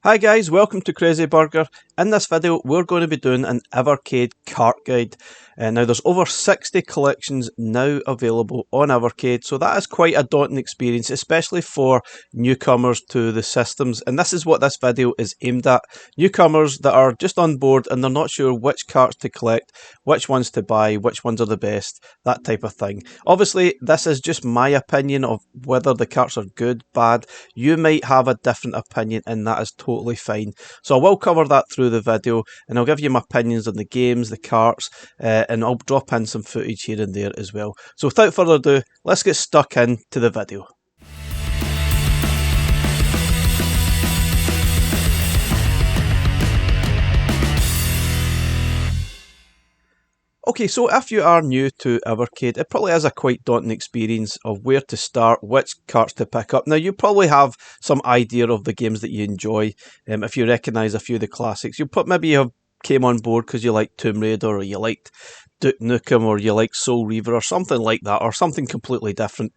Hi guys, welcome to Crazy Burger. In this video we're going to be doing an Evercade cart guide. Now there's over 60 collections now available on Evercade, so that is quite a daunting experience, especially for newcomers to the systems, and this is what this video is aimed at. Newcomers that are just on board and they're not sure which carts to collect, which ones to buy, which ones are the best, that type of thing. Obviously this is just my opinion of whether the carts are good, bad. You might have a different opinion and that is totally fine. So I will cover that through the video and I'll give you my opinions on the games, the carts, and I'll drop in some footage here and there as well. So without further ado, let's get stuck into the video. Okay, so if you are new to Evercade, it probably is a quite daunting experience of where to start, which carts to pick up. Now, you probably have some idea of the games that you enjoy. If you recognise a few of the classics, maybe you have came on board because you liked Tomb Raider, or you liked Duke Nukem, or you like Soul Reaver, or something like that, or something completely different.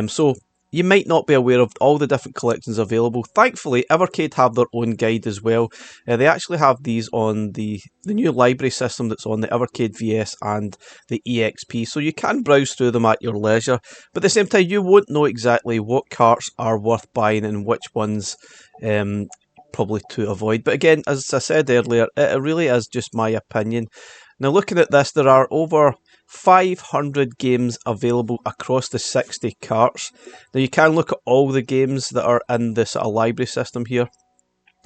So you might not be aware of all the different collections available. Thankfully, Evercade have their own guide as well. They actually have these on the new library system that's on the Evercade VS and the EXP, so you can browse through them at your leisure. But at the same time, you won't know exactly what carts are worth buying and which ones probably to avoid. But again, as I said earlier, it really is just my opinion. Now, looking at this, there are over 500 games available across the 60 carts. Now, you can look at all the games that are in this sort of library system here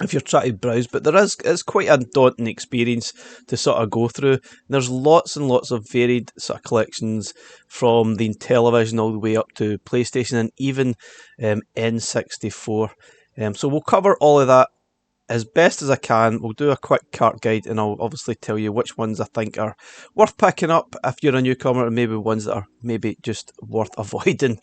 if you're trying to browse, but it's quite a daunting experience to sort of go through. There's lots and lots of varied sort of collections from the Intellivision all the way up to PlayStation and even N64. So we'll cover all of that as best as I can. We'll do a quick cart guide and I'll obviously tell you which ones I think are worth picking up if you're a newcomer, and maybe ones that are maybe just worth avoiding.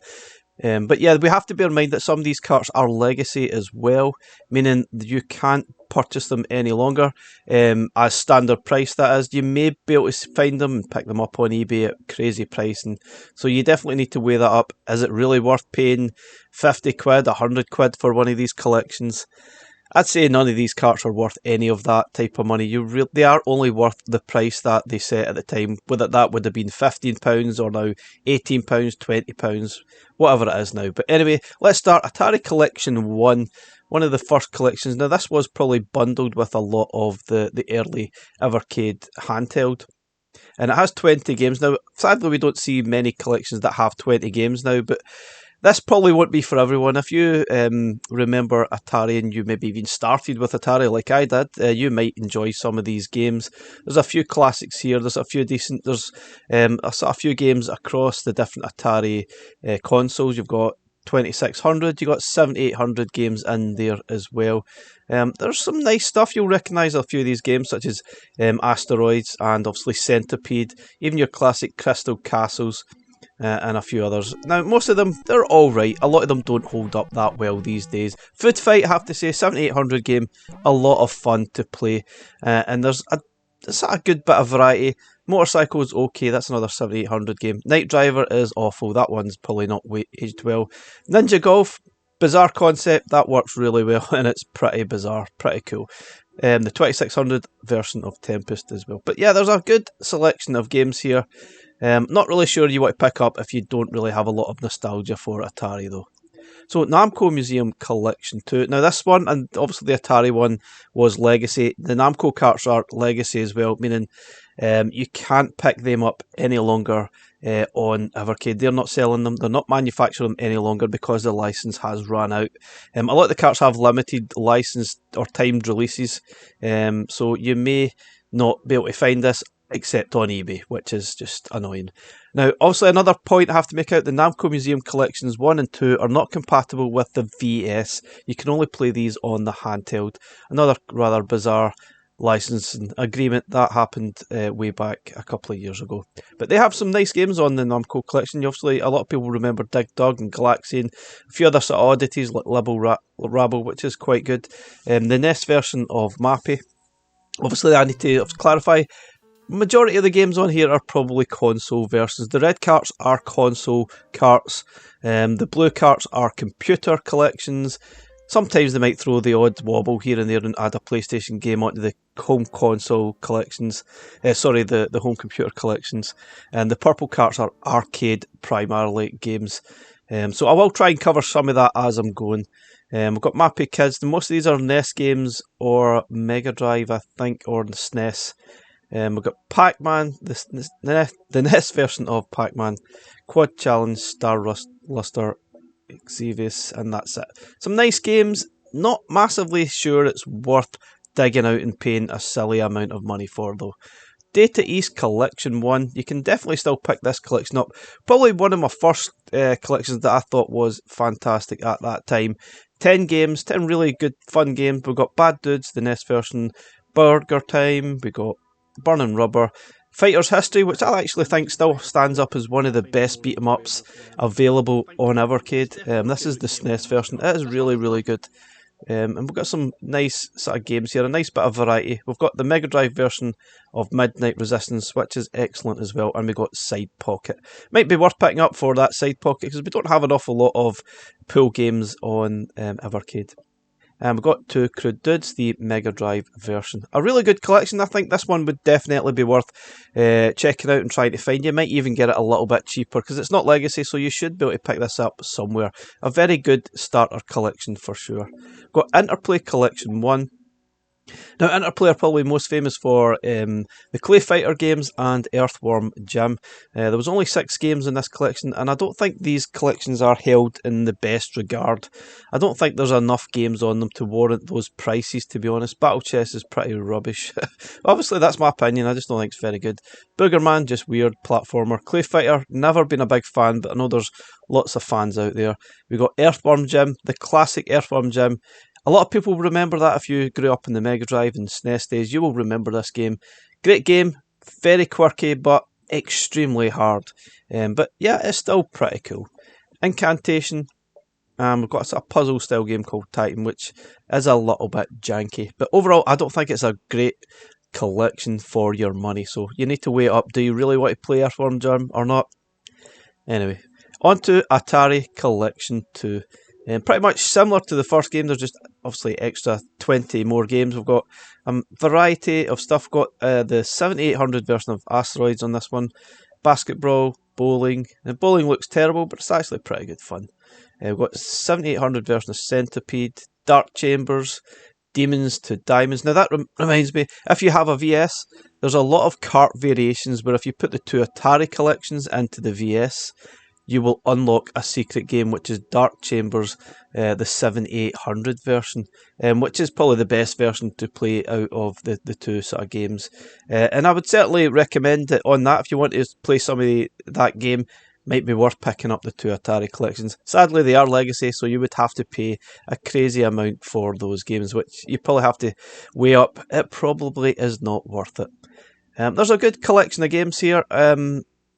But yeah, we have to bear in mind that some of these carts are legacy as well, meaning you can't purchase them any longer as standard price, that is. You may be able to find them and pick them up on eBay at crazy pricing, so you definitely need to weigh that up. Is it really worth paying 50 quid, 100 quid for one of these collections? I'd say none of these carts are worth any of that type of money. They are only worth the price that they set at the time, whether that would have been £15 or now £18, £20, whatever it is now. But anyway, let's start. Atari Collection 1, one of the first collections. Now, this was probably bundled with a lot of the early Evercade handheld. And it has 20 games. Now, sadly, we don't see many collections that have 20 games now, but this probably won't be for everyone. If you remember Atari and you maybe even started with Atari like I did, you might enjoy some of these games. There's a few classics here. There's a few decent. There's a few games across the different Atari consoles. You've got 2600. You've got 7800 games in there as well. There's some nice stuff. You'll recognise a few of these games, such as Asteroids and obviously Centipede. Even your classic Crystal Castles. And a few others. Now, most of them, they're alright. A lot of them don't hold up that well these days. Food Fight, I have to say, 7800 game, a lot of fun to play. And there's a good bit of variety. Motorcycle's okay, that's another 7800 game. Night Driver is awful, that one's probably not aged well. Ninja Golf, bizarre concept, that works really well, and it's pretty bizarre, pretty cool. The 2600 version of Tempest as well. But yeah, there's a good selection of games here. Not really sure you want to pick up if you don't really have a lot of nostalgia for Atari though. So Namco Museum Collection 2. Now this one, and obviously the Atari one, was Legacy. The Namco carts are Legacy as well, meaning you can't pick them up any longer on Evercade. They're not selling them, they're not manufacturing them any longer because the license has run out. A lot of the carts have limited license or timed releases, so you may not be able to find this except on eBay, which is just annoying. Now, obviously, another point I have to make out, the Namco Museum Collections 1 and 2 are not compatible with the VS. You can only play these on the handheld. Another rather bizarre licensing agreement that happened way back a couple of years ago. But they have some nice games on the Namco Collection. Obviously, a lot of people remember Dig Dug and Galaxy and a few other sort of oddities like Rabble, which is quite good. The NES version of Mappy. Obviously, I need to clarify, majority of the games on here are probably console versions. The red carts are console carts. The blue carts are computer collections. Sometimes they might throw the odd wobble here and there and add a PlayStation game onto the home console collections. The home computer collections. And the purple carts are arcade primarily games. So I will try and cover some of that as I'm going. We've got Mappy Kids. Most of these are NES games or Mega Drive, I think, or the SNES. We've got Pac-Man, the NES version of Pac-Man, Quad Challenge, Star Luster, Xevious, and that's it. Some nice games. Not massively sure it's worth digging out and paying a silly amount of money for, though. Data East Collection 1. You can definitely still pick this collection up. Probably one of my first collections that I thought was fantastic at that time. 10 games, 10 really good fun games. We've got Bad Dudes, the NES version, Burger Time, we got Burning Rubber, Fighter's History, which I actually think still stands up as one of the best beat 'em ups available on Evercade. This is the SNES version. It is really, really good. And we've got some nice sort of games here, a nice bit of variety. We've got the Mega Drive version of Midnight Resistance, which is excellent as well, and we've got Side Pocket. Might be worth picking up for that Side Pocket, because we don't have an awful lot of pool games on Evercade. And we've got Two Crude Dudes, the Mega Drive version. A really good collection. I think this one would definitely be worth checking out and trying to find. You might even get it a little bit cheaper because it's not Legacy, so you should be able to pick this up somewhere. A very good starter collection for sure. We've got Interplay Collection 1. Now, Interplay are probably most famous for the Clay Fighter games and Earthworm Jim. There was only 6 games in this collection, and I don't think these collections are held in the best regard. I don't think there's enough games on them to warrant those prices, to be honest. Battle Chess is pretty rubbish. Obviously, that's my opinion. I just don't think it's very good. Boogerman, just weird platformer. Clay Fighter, never been a big fan, but I know there's lots of fans out there. We've got Earthworm Jim, the classic Earthworm Jim. A lot of people will remember that if you grew up in the Mega Drive and SNES days. You will remember this game. Great game, very quirky, but extremely hard. But yeah, it's still pretty cool. Incantation. We've got a puzzle style game called Titan, which is a little bit janky. But overall, I don't think it's a great collection for your money. So you need to weigh it up. Do you really want to play Earthworm Jim or not? Anyway, on to Atari Collection 2. Pretty much similar to the first game, there's just obviously extra 20 more games. We've got a variety of stuff. We've got the 7800 version of Asteroids on this one, basketball, bowling. Now, bowling looks terrible, but it's actually pretty good fun. We've got 7800 version of Centipede, Dark Chambers, Demons to Diamonds. Now that reminds me, if you have a VS, there's a lot of cart variations where if you put the 2 Atari collections into the VS, you will unlock a secret game, which is Dark Chambers, the 7800 version, which is probably the best version to play out of the 2 sort of games. And I would certainly recommend it on that if you want to play some of that game. Might be worth picking up the 2 Atari collections. Sadly, they are Legacy, so you would have to pay a crazy amount for those games, which you probably have to weigh up. It probably is not worth it. There's a good collection of games here.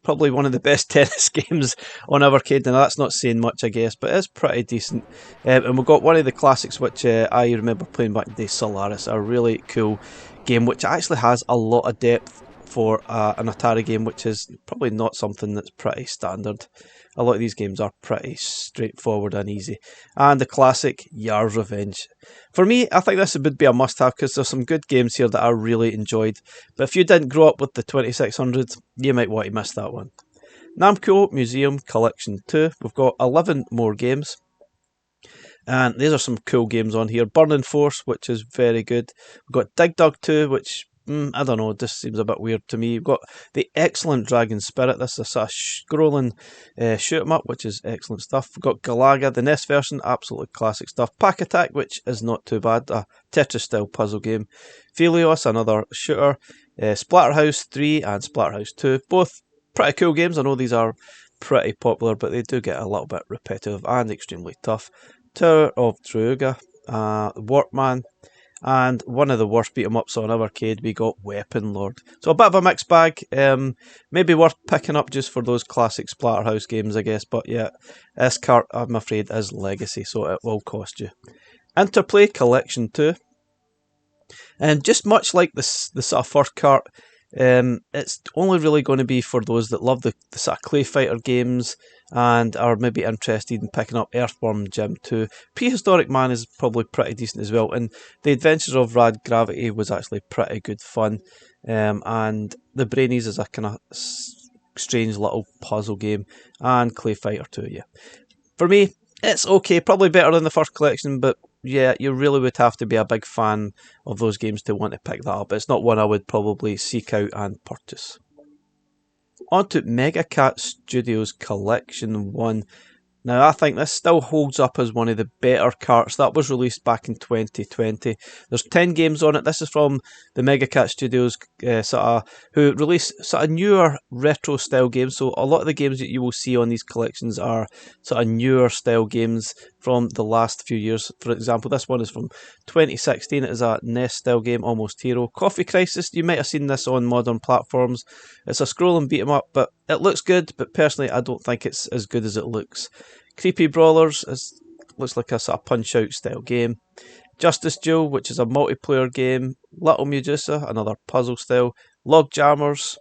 Probably one of the best tennis games on Evercade, and that's not saying much, I guess, but it's pretty decent. And we've got one of the classics, which I remember playing back in the day, Solaris, a really cool game, which actually has a lot of depth for an Atari game, which is probably not something that's pretty standard. A lot of these games are pretty straightforward and easy. And the classic Yar's Revenge. For me, I think this would be a must-have because there's some good games here that I really enjoyed. But if you didn't grow up with the 2600, you might want to miss that one. Namco Museum Collection 2. We've got 11 more games. And these are some cool games on here. Burning Force, which is very good. We've got Dig Dug 2, which I don't know, this seems a bit weird to me. We've got the excellent Dragon Spirit. This is a sort of scrolling shoot 'em up, which is excellent stuff. We've got Galaga, the NES version, absolutely classic stuff. Pack Attack, which is not too bad, a Tetris-style puzzle game. Phelios, another shooter. Splatterhouse 3 and Splatterhouse 2, both pretty cool games. I know these are pretty popular, but they do get a little bit repetitive and extremely tough. Tower of Truga, Warpman, and one of the worst beat 'em ups on Evercade, we got Weapon Lord. So a bit of a mixed bag. Maybe worth picking up just for those classic Splatterhouse games, I guess. But yeah, this cart, I'm afraid, is Legacy, so it will cost you. Interplay Collection 2. And just much like the sort of first cart, It's only really going to be for those that love the sort of clay fighter games and are maybe interested in picking up Earthworm Jim 2. Prehistoric Man is probably pretty decent as well, and The Adventures of Rad Gravity was actually pretty good fun. And The Brainies is a kind of strange little puzzle game, and Clay Fighter 2, yeah. For me, it's okay, probably better than the first collection, but yeah, you really would have to be a big fan of those games to want to pick that up. It's not one I would probably seek out and purchase. On to Mega Cat Studios Collection 1. Now, I think this still holds up as one of the better carts. That was released back in 2020. There's 10 games on it. This is from the Mega Cat Studios, who release sort of newer retro style games. So a lot of the games that you will see on these collections are sort of newer style games from the last few years. For example, this one is from 2016. It is a NES style game, Almost Hero. Coffee Crisis, you might have seen this on modern platforms. It's a scrolling beat 'em up, but it looks good, but personally I don't think it's as good as it looks. Creepy Brawlers looks like a sort of punch-out style game. Justice Duel, which is a multiplayer game. Little Medusa, another puzzle style. Log Jammers,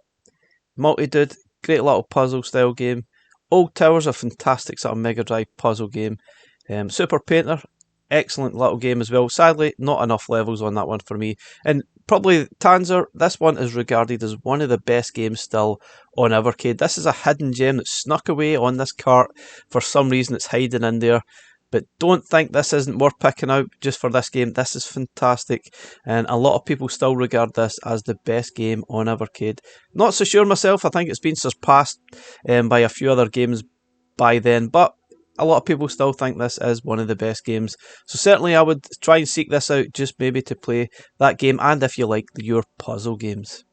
Multi-Dude, great little puzzle style game. Old Towers, a fantastic sort of Mega Drive puzzle game. Super Painter, excellent little game as well. Sadly, not enough levels on that one for me. And probably Tanzer, this one is regarded as one of the best games still on Evercade. This is a hidden gem that snuck away on this cart. For some reason it's hiding in there. But don't think this isn't worth picking out just for this game. This is fantastic, and a lot of people still regard this as the best game on Evercade. Not so sure myself. I think it's been surpassed by a few other games by then, but a lot of people still think this is one of the best games. So certainly I would try and seek this out just maybe to play that game, and if you like your puzzle games.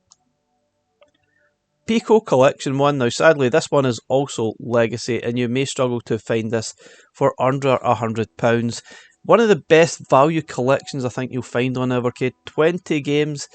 Piko Collection 1. Now sadly this one is also Legacy, and you may struggle to find this for under £100. One of the best value collections I think you'll find on Evercade. 20 games.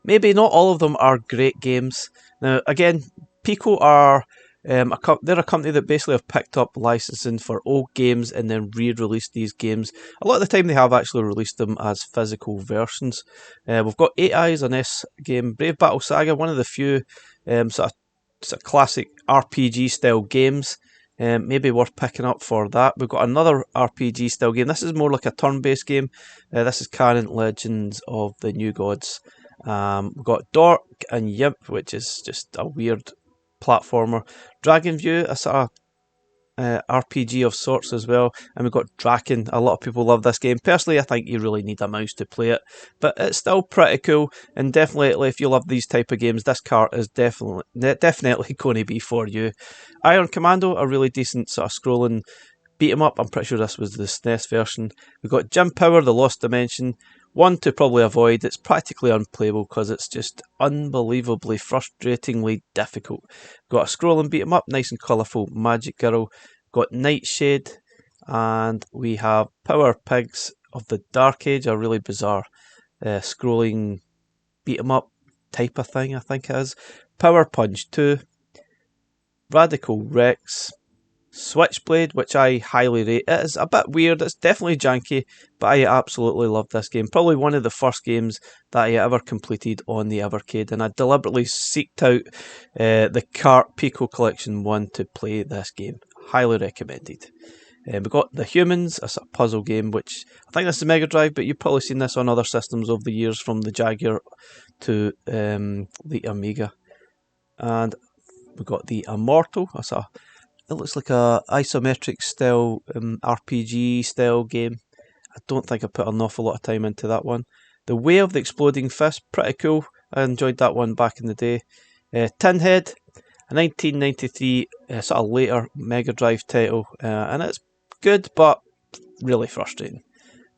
Maybe not all of them are great games. Now again, Piko are they're a company that basically have picked up licensing for old games and then re-released these games. A lot of the time they have actually released them as physical versions. We've got 8 Eyes, an S game. Brave Battle Saga, one of the few sort of classic RPG style games. Maybe worth picking up for that. We've got another RPG style game. This is more like a turn-based game. This is Kain Legends of the New Gods. We've got Dork and Yimp, which is just a weird platformer. Dragon View, a sort of RPG of sorts as well. And we've got Draken. A lot of people love this game. Personally, I think you really need a mouse to play it, but it's still pretty cool. And definitely, if you love these type of games, this cart is definitely going to be for you. Iron Commando, a really decent sort of scrolling beat 'em up. I'm pretty sure this was the SNES version. We've got Gym Power, The Lost Dimension. One to probably avoid. It's practically unplayable because it's just unbelievably frustratingly difficult. We've got a scrolling beat 'em up, nice and colourful. Magic Girl. We've got Nightshade, and we have Power Pigs of the Dark Age, a really bizarre scrolling beat 'em up type of thing, I think it is. Power Punch 2, Radical Rex, Switchblade, which I highly rate. It is a bit weird, it's definitely janky, but I absolutely love this game. Probably one of the first games that I ever completed on the Evercade, and I deliberately seeked out the cart Piko Collection 1 to play this game. Highly recommended. We've got The Humans, a sort of puzzle game, which I think this is Mega Drive, but you've probably seen this on other systems over the years, from the Jaguar to the Amiga. And we've got The Immortal, it looks like a isometric style RPG style game. I don't think I put an awful lot of time into that one. The Way of the Exploding Fist, pretty cool. I enjoyed that one back in the day. Tinhead, a 1993 sort of later Mega Drive title, and it's good but really frustrating.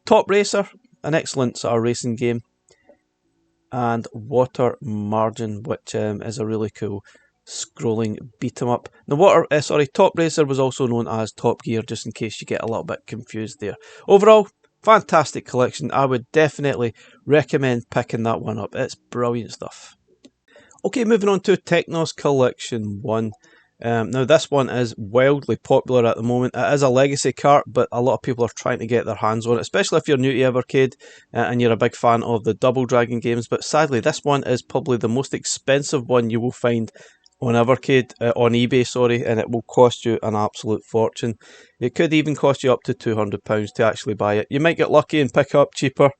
Top Racer, an excellent sort of racing game. And Water Margin, which is a really cool scrolling beat 'em up. Now, Top Racer was also known as Top Gear, just in case you get a little bit confused there. Overall, fantastic collection. I would definitely recommend picking that one up. It's brilliant stuff. Okay, moving on to Technos Collection 1. Now this one is wildly popular at the moment. It is a legacy cart, but a lot of people are trying to get their hands on it, especially if you're new to Evercade and you're a big fan of the Double Dragon games. But sadly, this one is probably the most expensive one you will find on Evercade, on eBay, sorry, and it will cost you an absolute fortune. It could even cost you up to £200 to actually buy it. You might get lucky and pick up cheaper,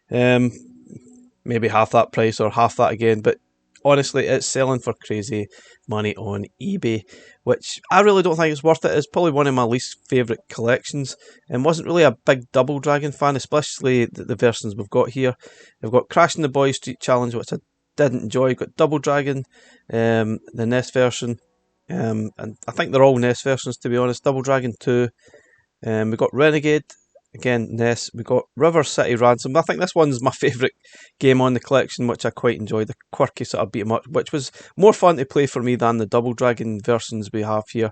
maybe half that price or half that again, but honestly, it's selling for crazy money on eBay, which I really don't think it's worth it. It's probably one of my least favourite collections, and wasn't really a big Double Dragon fan, especially the versions we've got here. We've got Crashing the Boys Street Challenge, which I didn't enjoy. We've got Double Dragon, the NES version, and I think they're all NES versions, to be honest. Double Dragon 2, we've got Renegade, again NES. We've got River City Ransom. I think this one's my favourite game on the collection, which I quite enjoy. The quirky sort of beat 'em up, which was more fun to play for me than the Double Dragon versions we have here.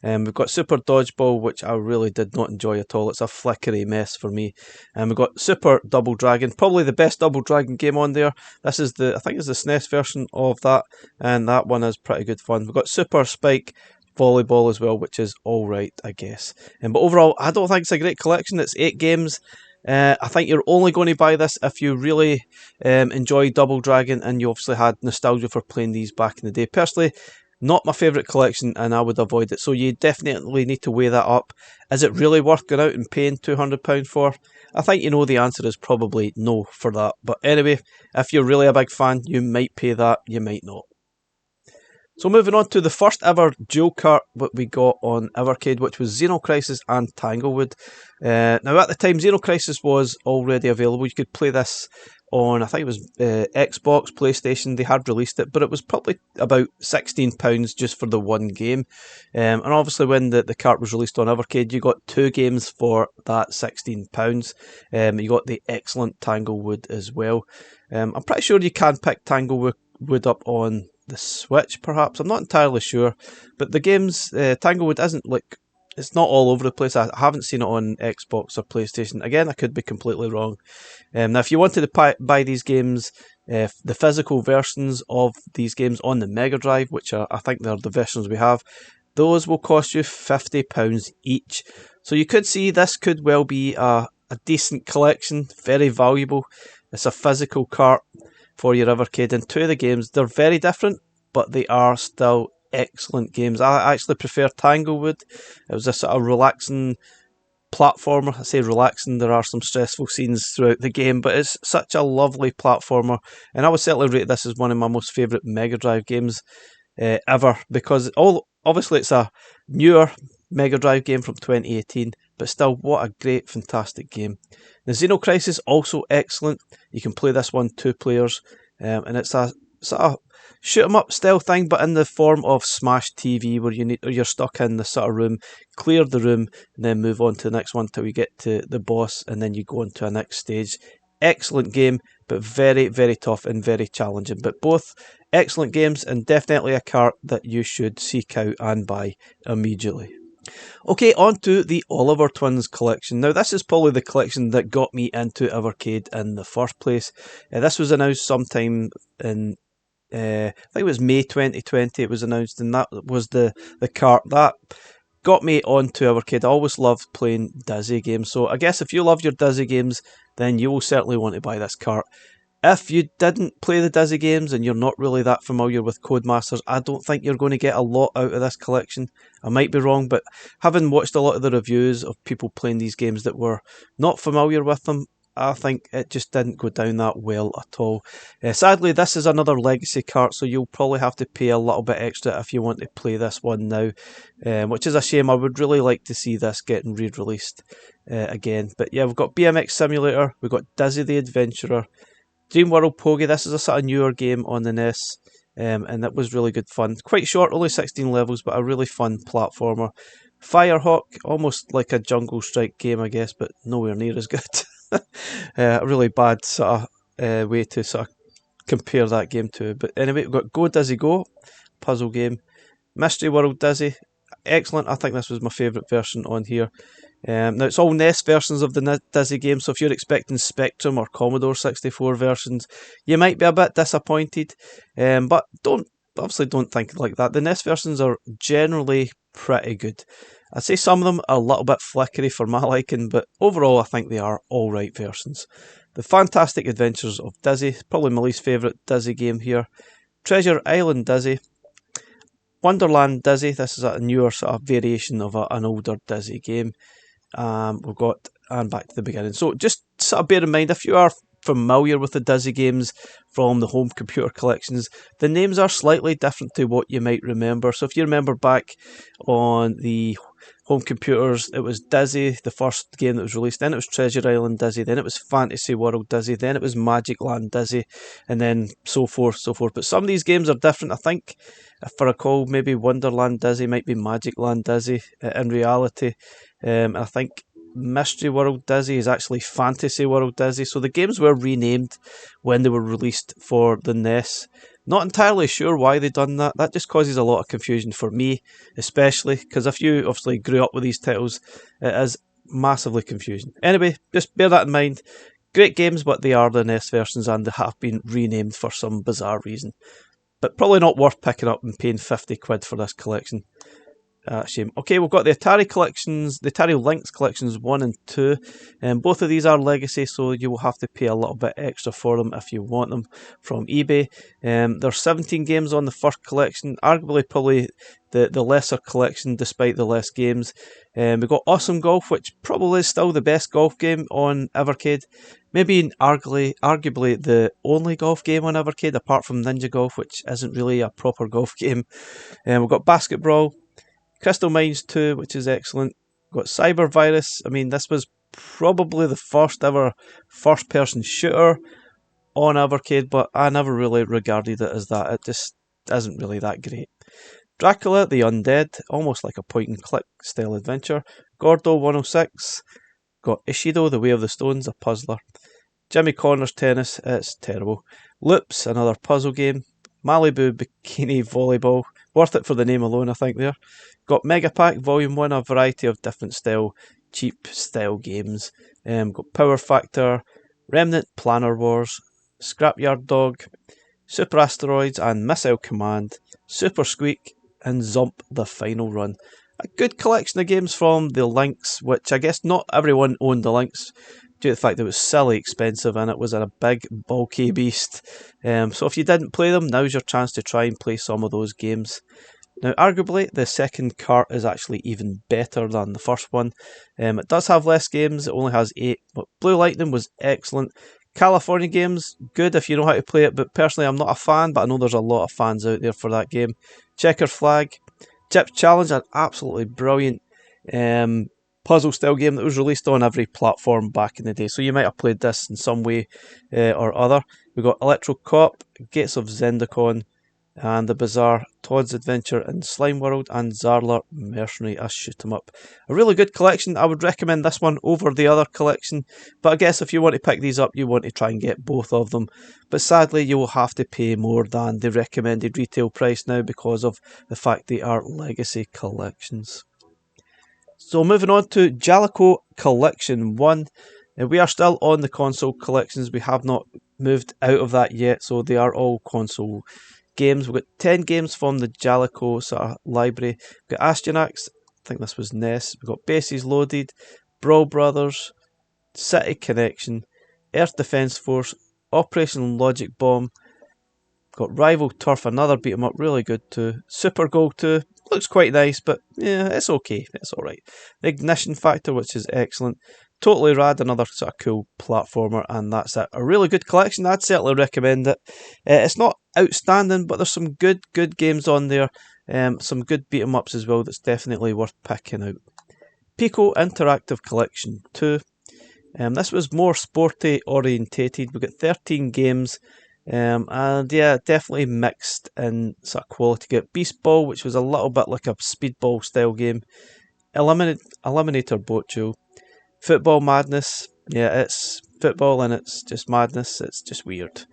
We've got Super Dodgeball, which I really did not enjoy at all. It's a flickery mess for me. And we've got Super Double Dragon, probably the best Double Dragon game on there. This is I think it's the SNES version of that, and that one is pretty good fun. We've got Super Spike Volleyball as well, which is alright, I guess. But overall, I don't think it's a great collection. It's 8 games. I think you're only going to buy this if you really enjoy Double Dragon and you obviously had nostalgia for playing these back in the day. Personally, not my favourite collection, and I would avoid it. So you definitely need to weigh that up. Is it really worth going out and paying £200 for? I think you know the answer is probably no for that. But anyway, if you're really a big fan, you might pay that, you might not. So moving on to the first ever dual cart that we got on Evercade, which was Xenocrisis and Tanglewood. Now at the time, Xenocrisis was already available. You could play this on, I think it was Xbox, PlayStation. They had released it, but it was probably about £16 just for the one game. And obviously when the cart was released on Evercade, you got 2 games for that £16. You got the excellent Tanglewood as well. I'm pretty sure you can pick Tanglewood up on the Switch, perhaps. I'm not entirely sure, but the games, Tanglewood isn't like, it's not all over the place. I haven't seen it on Xbox or PlayStation. Again, I could be completely wrong. Now, if you wanted to buy these games, the physical versions of these games on the Mega Drive, which are, I think they're the versions we have, those will cost you £50 each. So you could see this could well be a decent collection, very valuable. It's a physical cart for your Evercade, and 2 of the games, they're very different, but they are still excellent games. I actually prefer Tanglewood. It was a sort of relaxing platformer. I say relaxing, there are some stressful scenes throughout the game, but it's such a lovely platformer, and I would certainly rate this as one of my most favourite Mega Drive games ever, because obviously it's a newer Mega Drive game from 2018, but still, what a great, fantastic game. The Xenocrisis, also excellent. You can play this one 2 players, and it's a sort of shoot 'em up style thing, but in the form of Smash TV, where you're stuck in the sort of room, clear the room, and then move on to the next one till you get to the boss, and then you go on to a next stage. Excellent game, but very, very tough and very challenging. But both excellent games, and definitely a cart that you should seek out and buy immediately. Okay, on to the Oliver Twins collection. Now, this is probably the collection that got me into Evercade in the first place. This was announced sometime in, I think it was May 2020 it was announced, and that was the cart that got me onto Evercade. I always loved playing Dizzy games, so I guess if you love your Dizzy games, then you will certainly want to buy this cart. If you didn't play the Dizzy games and you're not really that familiar with Codemasters, I don't think you're going to get a lot out of this collection. I might be wrong, but having watched a lot of the reviews of people playing these games that were not familiar with them, I think it just didn't go down that well at all. Sadly, this is another legacy cart, so you'll probably have to pay a little bit extra if you want to play this one now, which is a shame. I would really like to see this getting re-released again. But yeah, we've got BMX Simulator, we've got Dizzy the Adventurer, Dream World Pogi. This is a sort of newer game on the NES, and it was really good fun. Quite short, only 16 levels, but a really fun platformer. Firehawk, almost like a Jungle Strike game, I guess, but nowhere near as good. A really bad sort of way to sort of compare that game to. But anyway, we've got Go Dizzy Go, puzzle game. Mystery World Dizzy, excellent. I think this was my favourite version on here. Now, it's all NES versions of the Dizzy game, so if you're expecting Spectrum or Commodore 64 versions, you might be a bit disappointed. But don't obviously don't think like that. The NES versions are generally pretty good. I'd say some of them are a little bit flickery for my liking, but overall I think they are alright versions. The Fantastic Adventures of Dizzy, probably my least favourite Dizzy game here. Treasure Island Dizzy. Wonderland Dizzy, this is a newer sort of variation of an older Dizzy game. We've got, and back to the beginning. So just sort of bear in mind, if you are familiar with the Dizzy games from the home computer collections, the names are slightly different to what you might remember. So if you remember back on the home computers, it was Dizzy, the first game that was released, then it was Treasure Island Dizzy, then it was Fantasy World Dizzy, then it was Magic Land Dizzy, and then so forth, so forth. But some of these games are different. I think, if I recall, maybe Wonderland Dizzy might be Magic Land Dizzy in reality. I think Mystery World Dizzy is actually Fantasy World Dizzy. So the games were renamed when they were released for the NES. Not entirely sure why they done that. That just causes a lot of confusion for me, especially because if you obviously grew up with these titles, it is massively confusing. Anyway, just bear that in mind. Great games, but they are the NES versions and they have been renamed for some bizarre reason. But probably not worth picking up and paying 50 quid for this collection. Shame. Okay, we've got the Atari collections, the Atari Lynx collections 1 and 2. Both of these are legacy, so you will have to pay a little bit extra for them if you want them from eBay. There's 17 games on the first collection, arguably probably the lesser collection despite the less games. We've got Awesome Golf, which probably is still the best golf game on Evercade. Maybe arguably the only golf game on Evercade, apart from Ninja Golf, which isn't really a proper golf game. We've got Basket Brawl, Crystal Mines 2, which is excellent. Got Cyber Virus. I mean, this was probably the first ever first-person shooter on Evercade, but I never really regarded it as that. It just isn't really that great. Dracula the Undead, almost like a point-and-click style adventure. Gordo 106. Got Ishido, The Way of the Stones, a puzzler. Jimmy Connors Tennis, it's terrible. Loops, another puzzle game. Malibu Bikini Volleyball, worth it for the name alone, I think there. Got Mega Pack Volume 1, a variety of different style, cheap style games. Got Power Factor, Remnant Planner Wars, Scrapyard Dog, Super Asteroids and Missile Command, Super Squeak, and Zomp the Final Run. A good collection of games from the Lynx, which I guess not everyone owned the Lynx, due to the fact that it was silly expensive and it was a big, bulky beast. So if you didn't play them, now's your chance to try and play some of those games. Now, arguably, the second cart is actually even better than the first one. It does have less games, it only has 8, but Blue Lightning was excellent. California Games, good if you know how to play it, but personally I'm not a fan, but I know there's a lot of fans out there for that game. Checker Flag, Chip Challenge, an absolutely brilliant puzzle style game that was released on every platform back in the day, so you might have played this in some way or other. We've got Electro Cop, Gates of Zendikon, and the bizarre Todd's Adventure in Slime World, and Zarler Mercenary, a shoot 'em up. A really good collection. I would recommend this one over the other collection, but I guess if you want to pick these up, you want to try and get both of them. But sadly, you will have to pay more than the recommended retail price now because of the fact they are legacy collections. So moving on to Jalico Collection 1. We are still on the console collections. We have not moved out of that yet, so they are all console games. We've got 10 games from the Jalico sort of library. We've got Astyanax, I think this was NES. We've got Bases Loaded, Brawl Brothers, City Connection, Earth Defense Force, Operation Logic Bomb. Got Rival Turf, another beat 'em up, really good too. Super Goal 2, looks quite nice, but yeah, it's okay, it's alright. Ignition Factor, which is excellent. Totally Rad, another sort of cool platformer, and that's it. A really good collection, I'd certainly recommend it. It's not outstanding, but there's some good games on there. Some good beat 'em ups as well that's definitely worth picking out. Piko Interactive Collection 2. This was more sporty orientated. We've got 13 games. And yeah, definitely mixed in sort of quality. Get Beast Ball, which was a little bit like a speedball style game. Eliminator Boat Duel. Football Madness. Yeah, it's football and it's just madness. It's just weird.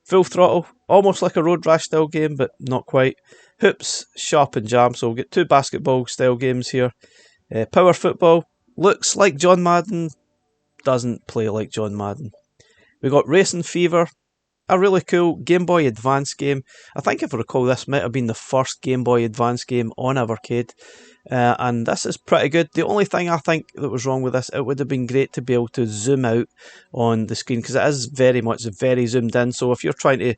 Full Throttle, almost like a Road Rash style game, but not quite. Hoops, Sharp and Jam. So we'll get 2 basketball style games here. Power Football, looks like John Madden, doesn't play like John Madden. We got Racing Fever, a really cool Game Boy Advance game. I think if I recall, this might have been the first Game Boy Advance game on Evercade. And this is pretty good. The only thing I think that was wrong with this, it would have been great to be able to zoom out on the screen, because it is very zoomed in. So if you're trying to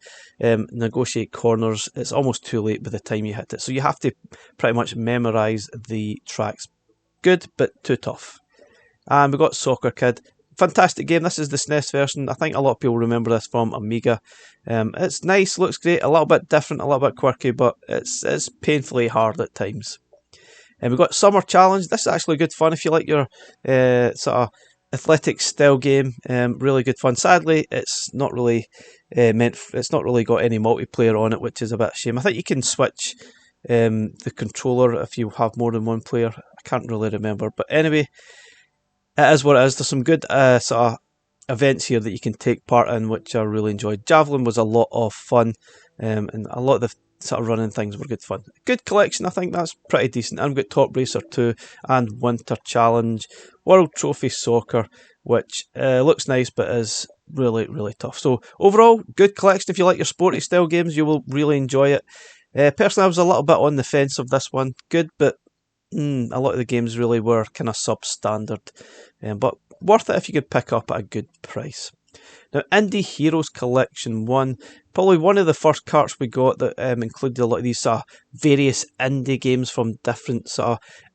negotiate corners, it's almost too late by the time you hit it. So you have to pretty much memorise the tracks. Good, but too tough. And we got Soccer Kid. Fantastic game. This is the SNES version. I think a lot of people remember this from Amiga. It's nice, looks great, a little bit different, a little bit quirky, but it's painfully hard at times. And we've got Summer Challenge. This is actually good fun if you like your sort of athletic style game. Really good fun. Sadly, it's not really it's not really got any multiplayer on it, which is a bit of a shame. I think you can switch the controller if you have more than one player. I can't really remember, but anyway, it is what it is. There's some good sort of events here that you can take part in, which I really enjoyed. Javelin was a lot of fun, and a lot of the sort of running things were good fun. Good collection, I think that's pretty decent. And we've got Top Racer 2 and Winter Challenge, World Trophy Soccer, which looks nice but is really, really tough. So overall, good collection. If you like your sporty style games, you will really enjoy it. Personally, I was a little bit on the fence of this one. Good, but a lot of the games really were kind of substandard. But worth it if you could pick up at a good price. Now, Indie Heroes Collection 1, probably one of the first carts we got that included a lot of these various indie games from different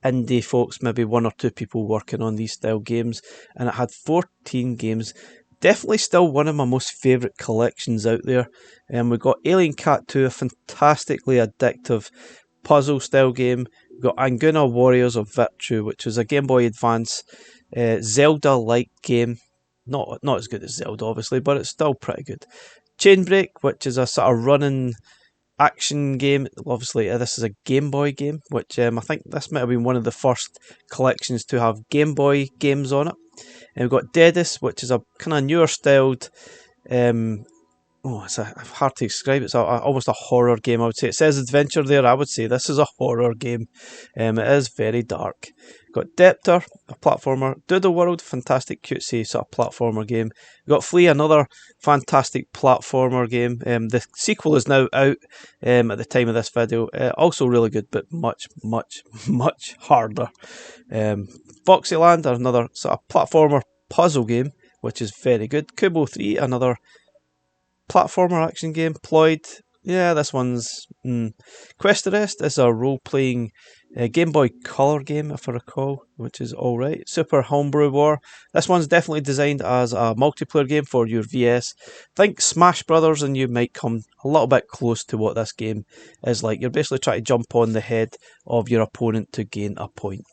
indie folks, maybe one or two people working on these style games, and it had 14 games. Definitely still one of my most favourite collections out there. We got Alien Cat 2, a fantastically addictive puzzle style game. We got Anguna Warriors of Virtue, which was a Game Boy Advance Zelda-like game. Not as good as Zelda, obviously, but it's still pretty good. Chainbreak, which is a sort of running action game. Obviously, this is a Game Boy game, which I think this might have been one of the first collections to have Game Boy games on it. And we've got Deadis, which is a kind of newer styled it's hard to describe. It's almost a horror game, I would say. It says adventure there. I would say this is a horror game. It is very dark. Got Deptor, a platformer. Doodle World, fantastic cutesy sort of platformer game. Got Flea, another fantastic platformer game. The sequel is now out at the time of this video. Also really good, but much, much, much harder. Foxyland, another sort of platformer puzzle game, which is very good. Kubo 3, another platformer action game. Ploid, yeah, this one's Quest Arrest is a role-playing Game Boy Color game, if I recall, which is alright. Super Homebrew War, this one's definitely designed as a multiplayer game for your VS. Think Smash Brothers and you might come a little bit close to what this game is like. You're basically trying to jump on the head of your opponent to gain a point.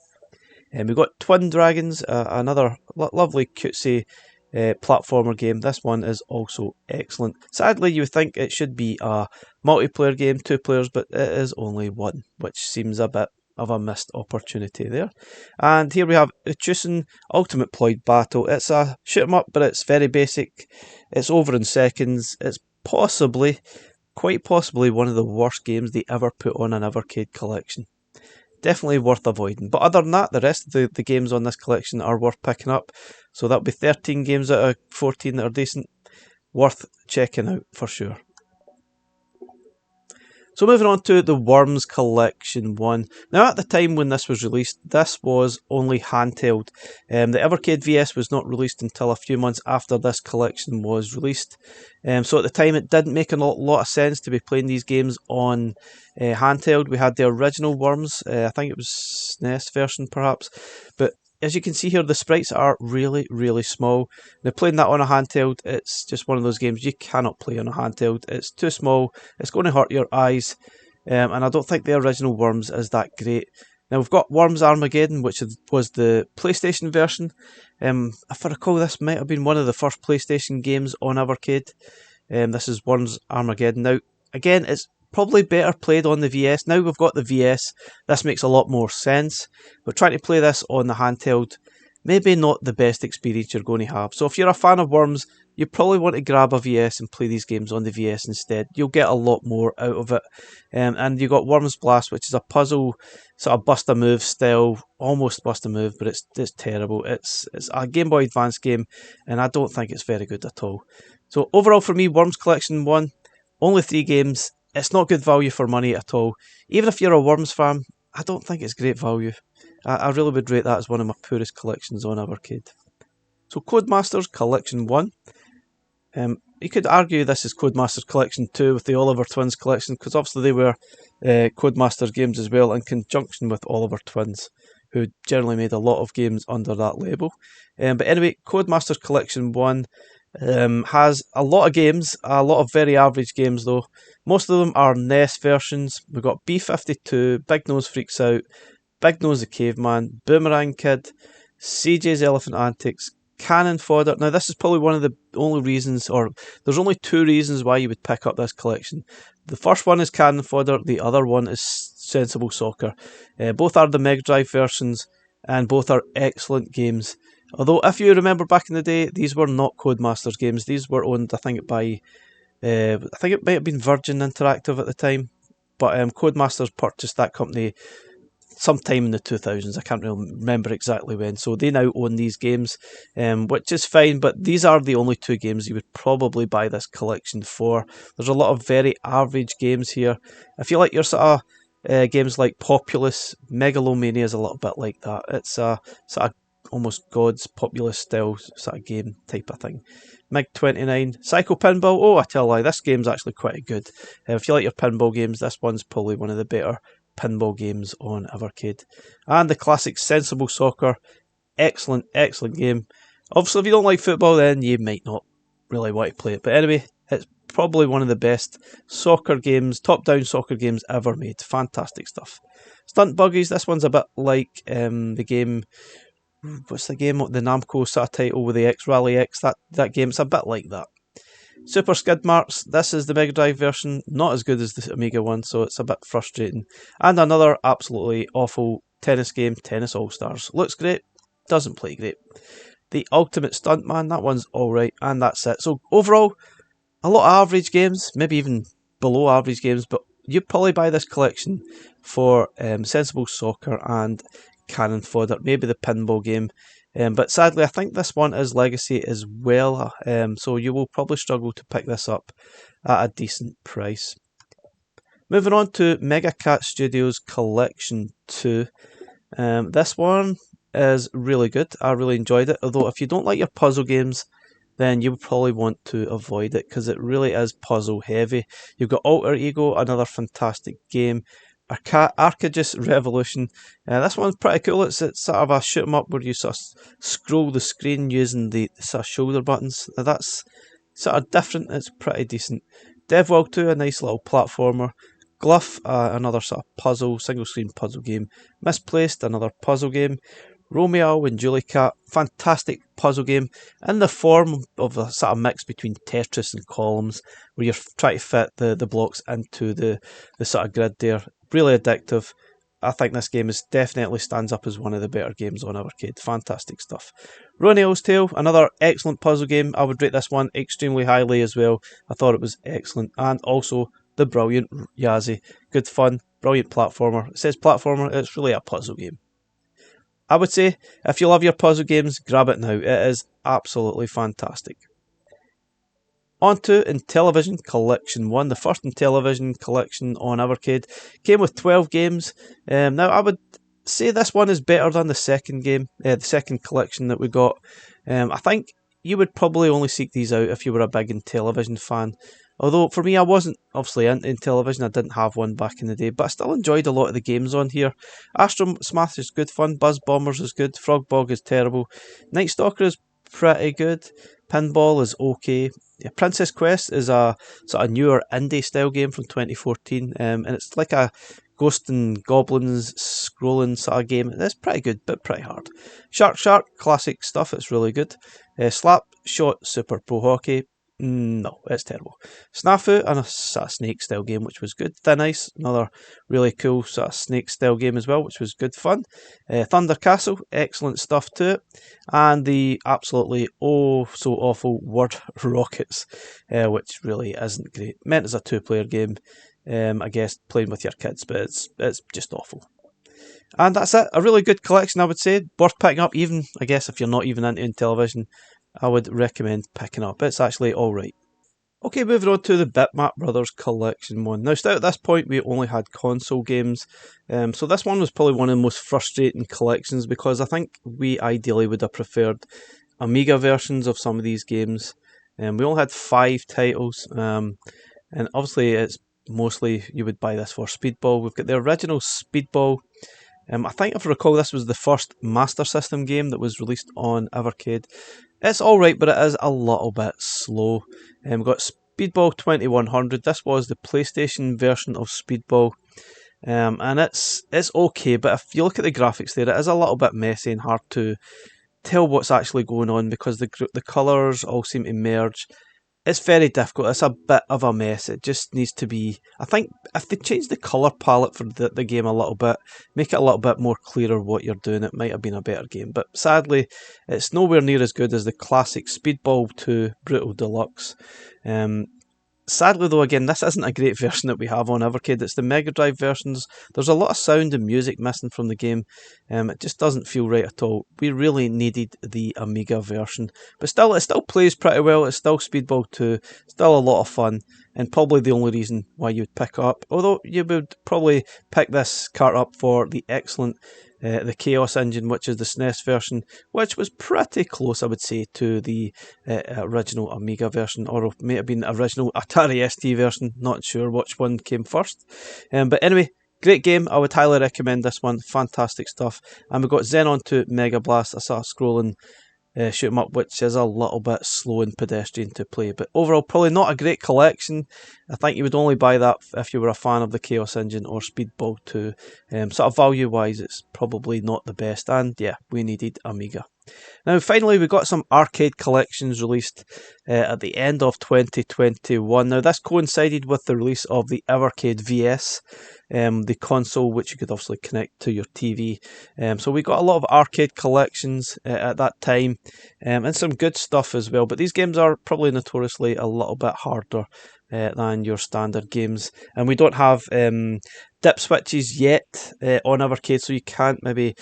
And we've got Twin Dragons, another lovely cutesy platformer game. This one is also excellent. Sadly, you would think it should be a multiplayer game, 2 players, but it is only 1, which seems a bit of a missed opportunity there. And here we have Uchusen Ultimate Ploid Battle. It's a shoot 'em up, but it's very basic. It's over in seconds. It's quite possibly one of the worst games they ever put on an Evercade collection. Definitely worth avoiding. But other than that, the rest of the games on this collection are worth picking up. So that'll be 13 games out of 14 that are decent. Worth checking out for sure. So moving on to the Worms Collection 1. Now at the time when this was released, this was only handheld. The Evercade VS was not released until a few months after this collection was released. So at the time it didn't make a lot of sense to be playing these games on handheld. We had the original Worms, I think it was SNES version perhaps, but as you can see here, the sprites are really, really small. Now, playing that on a handheld, it's just one of those games you cannot play on a handheld. It's too small, it's going to hurt your eyes, and I don't think the original Worms is that great. Now, we've got Worms Armageddon, which was the PlayStation version. If I recall, this might have been one of the first PlayStation games on Evercade. This is Worms Armageddon. Now, again, it's probably better played on the VS. Now we've got the VS, this makes a lot more sense. But trying to play this on the handheld, maybe not the best experience you're going to have. So if you're a fan of Worms, you probably want to grab a VS and play these games on the VS instead. You'll get a lot more out of it. And you got Worms Blast, which is a puzzle, sort of bust a move style, almost bust a move, but it's terrible. It's a Game Boy Advance game, and I don't think it's very good at all. So overall for me, Worms Collection 1, only 3 games. It's not good value for money at all. Even if you're a Worms fan, I don't think it's great value. I really would rate that as one of my poorest collections on Evercade. So Codemasters Collection 1. You could argue this is Codemasters Collection 2 with the Oliver Twins collection, because obviously they were Codemasters games as well, in conjunction with Oliver Twins, who generally made a lot of games under that label. But anyway, Codemasters Collection 1 has a lot of games, a lot of very average games though. Most of them are NES versions. We've got B-52, Big Nose Freaks Out, Big Nose the Caveman, Boomerang Kid, CJ's Elephant Antics, Cannon Fodder. Now this is probably one of the only reasons, or there's only 2 reasons why you would pick up this collection. The first one is Cannon Fodder, the other one is Sensible Soccer. Both are the Mega Drive versions, and both are excellent games. Although, if you remember back in the day, these were not Codemasters games. These were owned, I think, by, I think it might have been Virgin Interactive at the time. But Codemasters purchased that company sometime in the 2000s. I can't really remember exactly when. So they now own these games, which is fine. But these are the only 2 games you would probably buy this collection for. There's a lot of very average games here. If you like your sort of games like Populous, Megalomania is a little bit like that. It's a sort of almost God's Populous style sort of game type of thing. MiG-29, Psycho Pinball. Oh, I tell a lie, this game's actually quite good. If you like your pinball games, this one's probably one of the better pinball games on Evercade. And the classic Sensible Soccer. Excellent, excellent game. Obviously, if you don't like football, then you might not really want to play it. But anyway, it's probably one of the best soccer games, top-down soccer games ever made. Fantastic stuff. Stunt Buggies, this one's a bit like the game, what's the game, the Namco sort of title with the X Rally X, that game, it's a bit like that. Super Skid Marks, this is the Mega Drive version, not as good as the Amiga one, so it's a bit frustrating. And another absolutely awful tennis game, Tennis All-Stars. Looks great, doesn't play great. The Ultimate Stuntman, that one's alright, and that's it. So overall, a lot of average games, maybe even below average games, but you'd probably buy this collection for Sensible Soccer and Cannon Fodder, maybe the pinball game. But sadly, I think this one is Legacy as well, so you will probably struggle to pick this up at a decent price. Moving on to Mega Cat Studios Collection 2. This one is really good. I really enjoyed it, although if you don't like your puzzle games, then you would probably want to avoid it, because it really is puzzle heavy. You've got Alter Ego, another fantastic game. Arcage's Revolution. This one's pretty cool. It's sort of a shoot 'em up where you sort of scroll the screen using the sort of shoulder buttons. Now that's sort of different. It's pretty decent. DevWorld 2, a nice little platformer. Gluff, another sort of puzzle, single screen puzzle game. Misplaced, another puzzle game. Romeo and Juliet, fantastic puzzle game in the form of a sort of mix between Tetris and Columns, where you're trying to fit the blocks into the sort of grid there. Really addictive. I think this game definitely stands up as one of the better games on Evercade. Fantastic stuff. Roneo's Tale, another excellent puzzle game. I would rate this one extremely highly as well. I thought it was excellent. And also the brilliant Yazzie. Good fun, brilliant platformer. It says platformer, it's really a puzzle game. I would say, if you love your puzzle games, grab it now. It is absolutely fantastic. On to Intellivision Collection 1, the first Intellivision collection on Evercade. Came with 12 games. Now, I would say this one is better than the second game, the second collection that we got. I think you would probably only seek these out if you were a big Intellivision fan. Although, for me, I wasn't obviously into Intellivision. I didn't have one back in the day, but I still enjoyed a lot of the games on here. Astro Smash is good fun. Buzz Bombers is good. Frog Bog is terrible. Night Stalker is pretty good. Pinball is okay. Yeah, Princess Quest is a sort of newer indie style game from 2014, and it's like a Ghost and Goblins scrolling sort of game. It's pretty good, but pretty hard. Shark, classic stuff. It's really good. Slap Shot Super Pro Hockey. No, it's terrible. Snafu, and a sort of snake style game, which was good. Thin Ice, another really cool sort of snake style game as well, which was good fun. Thunder Castle, excellent stuff to it. And the absolutely oh so awful Word Rockets, which really isn't great. Meant as a 2-player game, I guess playing with your kids, but it's just awful. And that's it. A really good collection, I would say. Worth picking up, even I guess if you're not even into Intellivision. I would recommend picking up. It's actually alright. Okay, moving on to the Bitmap Brothers Collection one. Now, still at this point, we only had console games, so this one was probably one of the most frustrating collections because I think we ideally would have preferred Amiga versions of some of these games. We only had 5 titles, and obviously it's mostly you would buy this for Speedball. We've got the original Speedball. I think if I recall, this was the first Master System game that was released on Evercade. It's alright, but it is a little bit slow. We've got Speedball 2100. This was the PlayStation version of Speedball. And it's okay, but if you look at the graphics there, it is a little bit messy and hard to tell what's actually going on because the colours all seem to merge. It's very difficult. It's a bit of a mess. It just needs to be. I think if they change the colour palette for the game a little bit, make it a little bit more clearer what you're doing, it might have been a better game. But sadly, it's nowhere near as good as the classic Speedball 2 Brutal Deluxe. Sadly, though, again, this isn't a great version that we have on Evercade. It's the Mega Drive versions. There's a lot of sound and music missing from the game. It just doesn't feel right at all. We really needed the Amiga version. But still, it still plays pretty well. It's still Speedball 2. Still a lot of fun. And probably the only reason why you'd pick it up. Although you would probably pick this cart up for the excellent the Chaos Engine, which is the SNES version, which was pretty close, I would say, to the original Amiga version, or it may have been the original Atari ST version, not sure which one came first. But anyway, great game, I would highly recommend this one, fantastic stuff. And we've got Xenon 2 Mega Blast, a sort of scrolling shoot 'em up, which is a little bit slow and pedestrian to play. But overall, probably not a great collection. I think you would only buy that if you were a fan of the Chaos Engine or Speedball 2. Sort of value-wise, it's probably not the best. And yeah, we needed Amiga. Now, finally, we got some arcade collections released at the end of 2021. Now, this coincided with the release of the Evercade VS, the console which you could obviously connect to your TV. So we got a lot of arcade collections at that time, and some good stuff as well. But these games are probably notoriously a little bit harder than your standard games. And we don't have dip switches yet on Evercade, so you can't maybe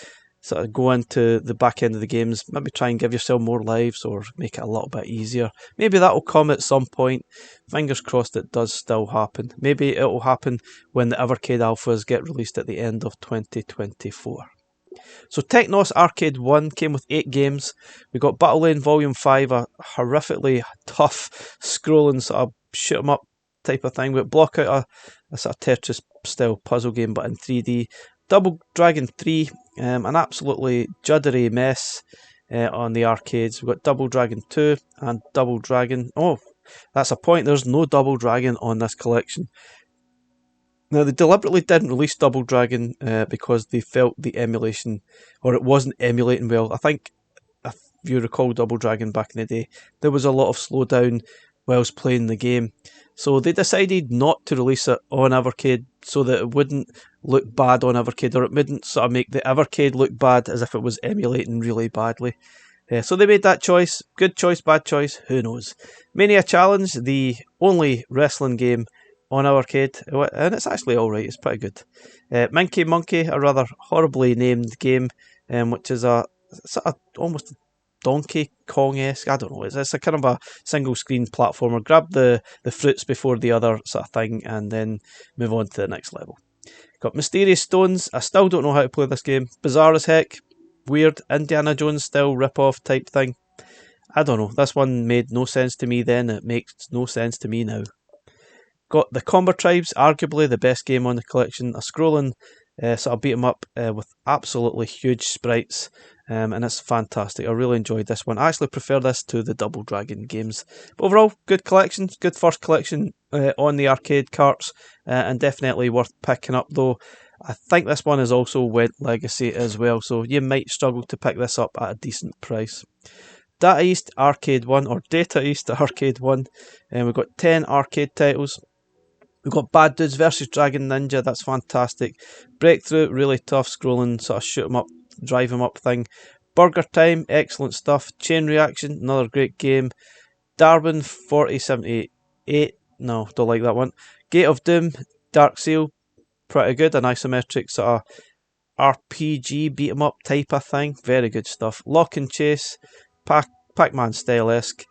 sort of go into the back end of the games, maybe try and give yourself more lives or make it a little bit easier. Maybe that will come at some point. Fingers crossed it does still happen. Maybe it will happen when the Evercade alphas get released at the end of 2024. So Technos Arcade 1 came with 8 games. We got Battle Lane Volume 5, a horrifically tough scrolling sort of shoot 'em up type of thing. We block out a sort of Tetris style puzzle game but in 3D. Double Dragon 3, an absolutely juddery mess on the arcades. We've got Double Dragon 2 and Double Dragon. Oh, that's a point. There's no Double Dragon on this collection. Now, they deliberately didn't release Double Dragon because they felt the emulation, or it wasn't emulating well. I think, if you recall Double Dragon back in the day, there was a lot of slowdown whilst playing the game. So they decided not to release it on Evercade so that it wouldn't look bad on Evercade, or it wouldn't sort of make the Evercade look bad as if it was emulating really badly. So they made that choice. Good choice, bad choice, who knows. Mania Challenge, the only wrestling game on Evercade, and it's actually alright, it's pretty good. Minky Monkey, a rather horribly named game, which is a sort of almost Donkey Kong-esque, I don't know, it's a kind of a single screen platformer. Grab the fruits before the other sort of thing and then move on to the next level. Got Mysterious Stones, I still don't know how to play this game. Bizarre as heck, weird, Indiana Jones style rip-off type thing. I don't know, this one made no sense to me then, it makes no sense to me now. Got the Comber Tribes, arguably the best game on the collection, a scrolling sort of beat 'em up with absolutely huge sprites, and it's fantastic. I really enjoyed this one. I actually prefer this to the Double Dragon games. But overall, good collection, good first collection on the arcade carts, and definitely worth picking up though. I think this one is also went legacy as well, so you might struggle to pick this up at a decent price. Data East Arcade 1, or Data East Arcade 1, and we've got 10 arcade titles. We've got Bad Dudes vs Dragon Ninja, that's fantastic. Breakthrough, really tough scrolling, sort of shoot 'em up, drive 'em up thing. Burger Time, excellent stuff. Chain Reaction, another great game. Darwin 4078, no, don't like that one. Gate of Doom, Dark Seal, pretty good, an isometric sort of RPG beat 'em up type of thing, very good stuff. Lock and Chase, Pac-Man style-esque.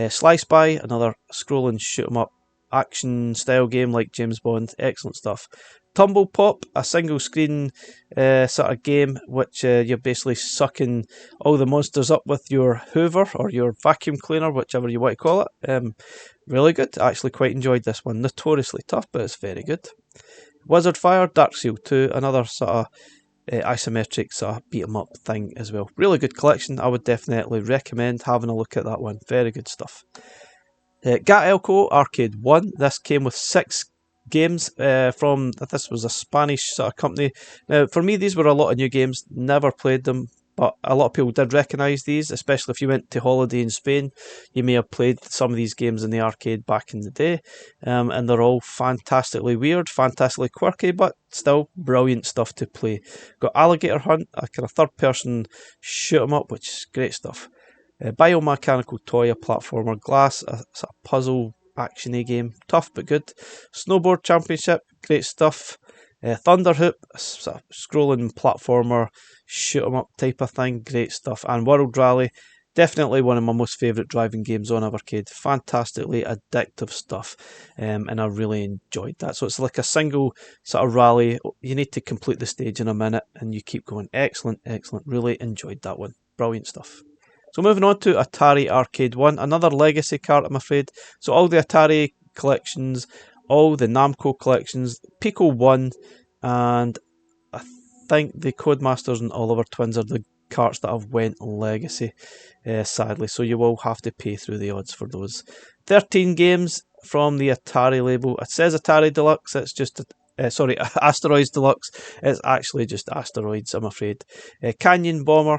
Sly Spy, another scrolling shoot 'em up action style game like James Bond, excellent stuff. Tumble Pop, a single screen sort of game which you're basically sucking all the monsters up with your hoover or your vacuum cleaner, whichever you want to call it. Really good, I actually quite enjoyed this one. Notoriously tough, but it's very good. Wizard Fire, Dark Seal 2, another sort of isometric sort of beat 'em up thing as well. Really good collection, I would definitely recommend having a look at that one, very good stuff. Gatelco Arcade 1, this came with 6 games from, this was a Spanish sort of company. Now for me these were a lot of new games, never played them, but a lot of people did recognise these, especially if you went to holiday in Spain. You may have played some of these games in the arcade back in the day, and they're all fantastically weird, fantastically quirky, but still brilliant stuff to play. Got Alligator Hunt, a kind of third person shoot 'em up, which is great stuff. Biomechanical Toy, a platformer. Glass, a sort of puzzle actiony game, tough but good. Snowboard Championship, great stuff. Thunderhoop, a sort of scrolling platformer, shoot 'em up type of thing, great stuff. And World Rally, definitely one of my most favourite driving games on Evercade. Fantastically addictive stuff, and I really enjoyed that. So it's like a single sort of rally. You need to complete the stage in a minute, and you keep going. Excellent, excellent. Really enjoyed that one. Brilliant stuff. So moving on to Atari Arcade 1, another legacy cart I'm afraid. So all the Atari collections, all the Namco collections, Piko 1, and I think the Codemasters and Oliver Twins are the carts that have went legacy, sadly. So you will have to pay through the odds for those. 13 games from the Atari label. It says Atari Deluxe, it's just sorry, Asteroids Deluxe. It's actually just Asteroids, I'm afraid. Canyon Bomber,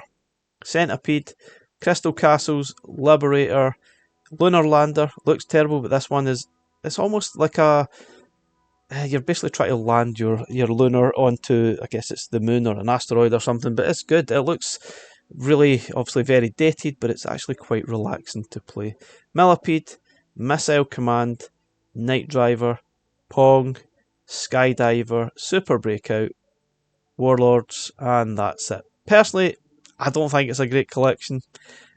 Centipede, Crystal Castles, Liberator, Lunar Lander. Looks terrible, but this one is, it's almost like a, you're basically trying to land your lunar onto, I guess it's the moon or an asteroid or something, but it's good. It looks really, obviously very dated, but it's actually quite relaxing to play. Millipede, Missile Command, Night Driver, Pong, Skydiver, Super Breakout, Warlords, and that's it. Personally, I don't think it's a great collection.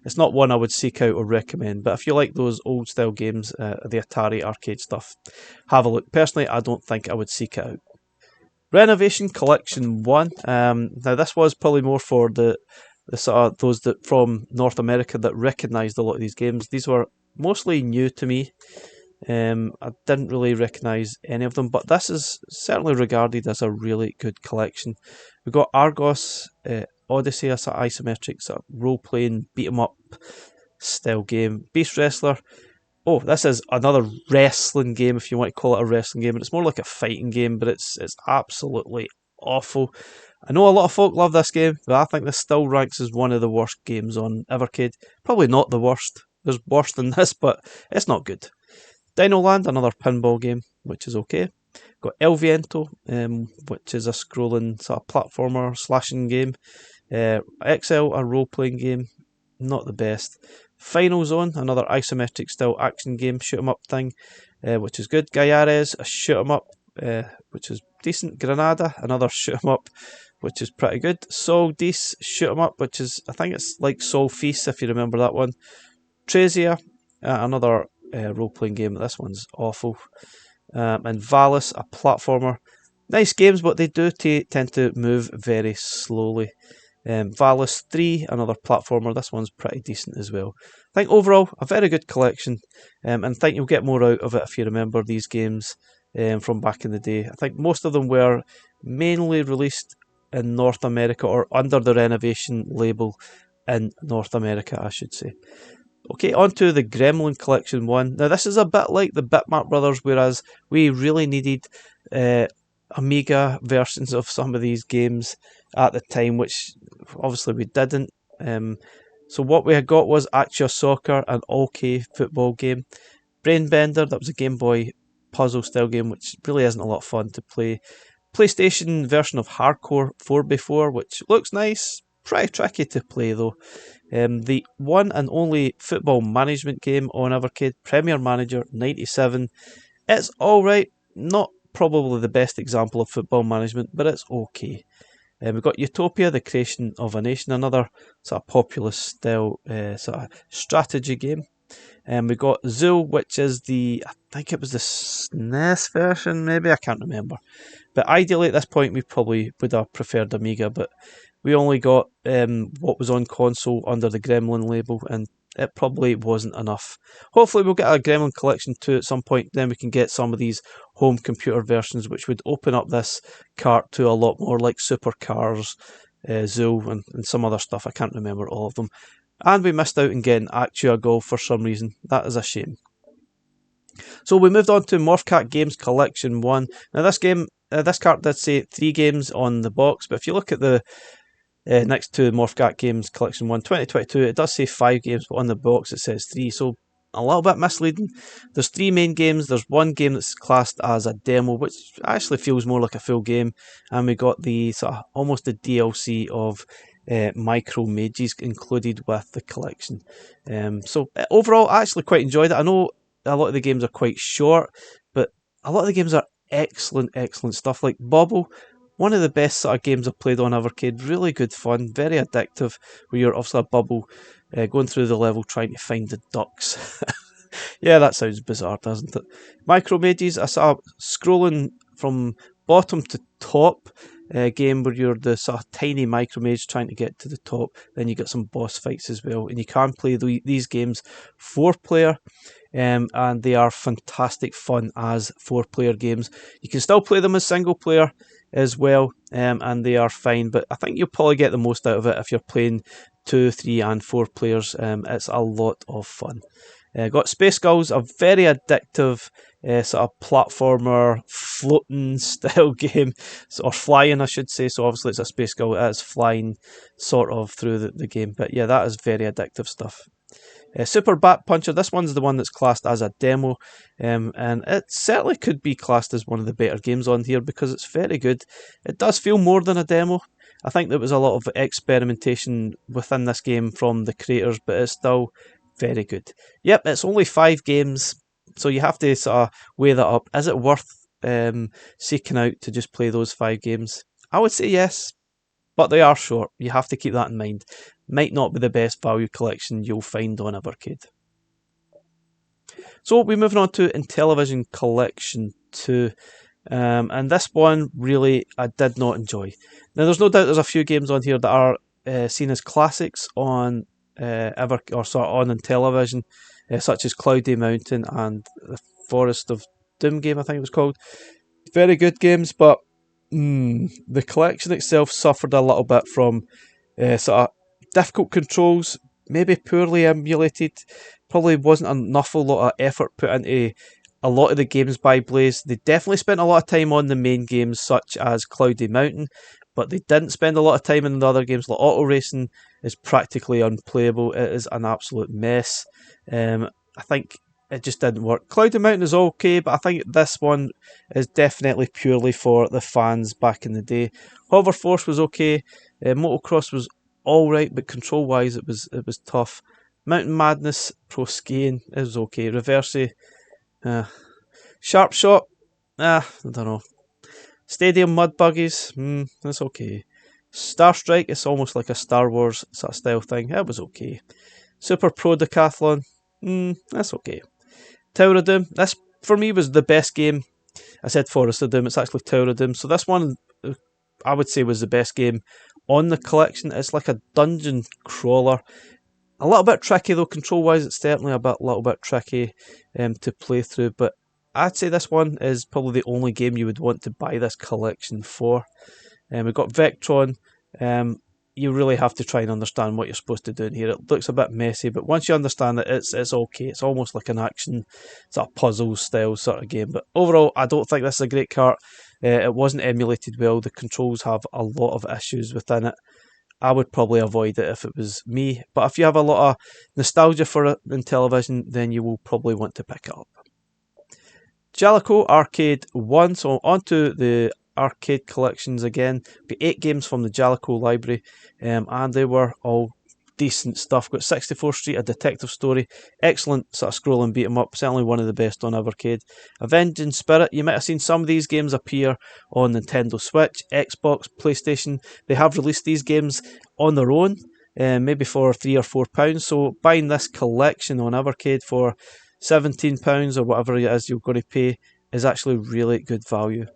It's not one I would seek out or recommend, but if you like those old style games, the Atari Arcade stuff, have a look. Personally, I don't think I would seek it out. Renovation Collection 1. Now this was probably more for the sort of those that from North America that recognised a lot of these games. These were mostly new to me. I didn't really recognise any of them, but this is certainly regarded as a really good collection. We've got Argos, Odyssey, a sort of isometric sort of role-playing beat-em-up style game. Beast Wrestler. Oh, this is another wrestling game, if you want to call it a wrestling game. It's more like a fighting game, but it's absolutely awful. I know a lot of folk love this game, but I think this still ranks as one of the worst games on Evercade. Probably not the worst. There's worse than this, but it's not good. Dino Land, another pinball game, which is okay. Got El Viento, which is a scrolling sort of platformer slashing game. XL, a role-playing game, not the best. Final Zone, another isometric style action game, shoot 'em up thing, which is good. Gallares, a shoot 'em up, which is decent. Granada, another shoot 'em up, which is pretty good. Sol Dis, shoot 'em up, which is, I think it's like Sol Feast, if you remember that one. Trazia, another role-playing game, this one's awful. And Valis, a platformer. Nice games, but they do tend to move very slowly. Valis 3, another platformer. This one's pretty decent as well. I think overall, a very good collection, and I think you'll get more out of it if you remember these games from back in the day. I think most of them were mainly released in North America, or under the Renovation label in North America, I should say. Okay, on to the Gremlin Collection 1. Now this is a bit like the Bitmap Brothers, whereas we really needed Amiga versions of some of these games at the time, which obviously we didn't. So what we had got was Actua Soccer, an OK football game. Brainbender, that was a Game Boy puzzle style game, which really isn't a lot of fun to play. PlayStation version of Hardcore 4x4, which looks nice, pretty tricky to play though. The one and only football management game on Evercade, Premier Manager 97. It's alright, not probably the best example of football management, but it's okay. We've got Utopia, the Creation of a Nation, another sort of populist style sort of strategy game. And we got Zool, which is I think it was the SNES version, maybe, I can't remember. But ideally at this point we probably would have preferred Amiga, but we only got what was on console under the Gremlin label, and it probably wasn't enough. Hopefully we'll get a Gremlin Collection 2 at some point, then we can get some of these home computer versions, which would open up this cart to a lot more, like Supercars, Zool, and some other stuff. I can't remember all of them. And we missed out on getting Actua Golf for some reason. That is a shame. So we moved on to Morphcat Games Collection 1. Now this cart did say 3 games on the box, but if you look at the next to Morphcat Games Collection 1 2022, it does say 5 games, but on the box it says 3, so a little bit misleading. There's 3 main games, there's 1 game that's classed as a demo, which actually feels more like a full game, and we got the sort of almost the DLC of Micro Mages included with the collection. So overall, I actually quite enjoyed it. I know a lot of the games are quite short, but a lot of the games are excellent stuff. Like Bobble, one of the best sort of games I've played on Evercade. Really good fun, very addictive, where you're obviously a bubble going through the level trying to find the ducks. Yeah, that sounds bizarre, doesn't it? Micro Mages, a sort of scrolling from bottom to top game where you're the sort of tiny micro mage trying to get to the top. Then you get some boss fights as well, and you can play these games 4-player. And they are fantastic fun as 4-player games. You can still play them as single player as well, and they are fine, but I think you'll probably get the most out of it if you're playing 2, 3 and 4 players. It's a lot of fun. Got Space Skulls, a very addictive sort of platformer, floating style game, or flying I should say, so obviously it's a Space Skull, it is flying sort of through the game, but yeah, that is very addictive stuff. Super Bat Puncher, this one's the one that's classed as a demo, and it certainly could be classed as one of the better games on here because it's very good. It does feel more than a demo. I think there was a lot of experimentation within this game from the creators, but it's still very good. Yep, it's only 5 games, so you have to sort of weigh that up. Is it worth seeking out to just play those 5 games? I would say yes, but they are short. You have to keep that in mind. Might not be the best value collection you'll find on Evercade. So we're moving on to Intellivision Collection 2. And this one really I did not enjoy. Now there's no doubt there's a few games on here that are seen as classics on on Intellivision, such as Cloudy Mountain and the Forest of Doom game, I think it was called. Very good games, but the collection itself suffered a little bit from sort of difficult controls, maybe poorly emulated. Probably wasn't enough a lot of effort put into a lot of the games by Blaze. They definitely spent a lot of time on the main games such as Cloudy Mountain, but they didn't spend a lot of time in the other games. Like Auto Racing is practically unplayable. It is an absolute mess. I think it just didn't work. Cloudy Mountain is okay, but I think this one is definitely purely for the fans back in the day. Hover Force was okay. Motocross was alright, but control wise it was tough. Mountain Madness Pro Skiing is okay. Reversi, Sharp Shot, I don't know. Stadium Mud Buggies, that's okay. Star Strike, it's almost like a Star Wars sort of style thing. It was okay. Super Pro Decathlon, that's okay. Tower of Doom, this for me was the best game. I said Forest of Doom, it's actually Tower of Doom. So this one I would say was the best game on the collection. It's like a dungeon crawler. A little bit tricky though, control wise it's certainly a little bit tricky to play through, but I'd say this one is probably the only game you would want to buy this collection for. We've got Vectron. You really have to try and understand what you're supposed to do in here. It looks a bit messy, but once you understand it, it's okay. It's almost like an action sort of puzzle style sort of game. But overall, I don't think this is a great cart. It wasn't emulated well. The controls have a lot of issues within it. I would probably avoid it if it was me. But if you have a lot of nostalgia for it in television, then you will probably want to pick it up. Piko Arcade 1. So onto the arcade collections again. Got 8 games from the Piko library, and they were all decent stuff. Got 64 Street, a detective story, excellent sort of scrolling beat 'em up, certainly one of the best on Evercade. Avenging Spirit, you might have seen some of these games appear on Nintendo Switch, Xbox, PlayStation. They have released these games on their own, maybe for £3 or £4. So buying this collection on Evercade for £17 or whatever it is you're going to pay is actually really good value.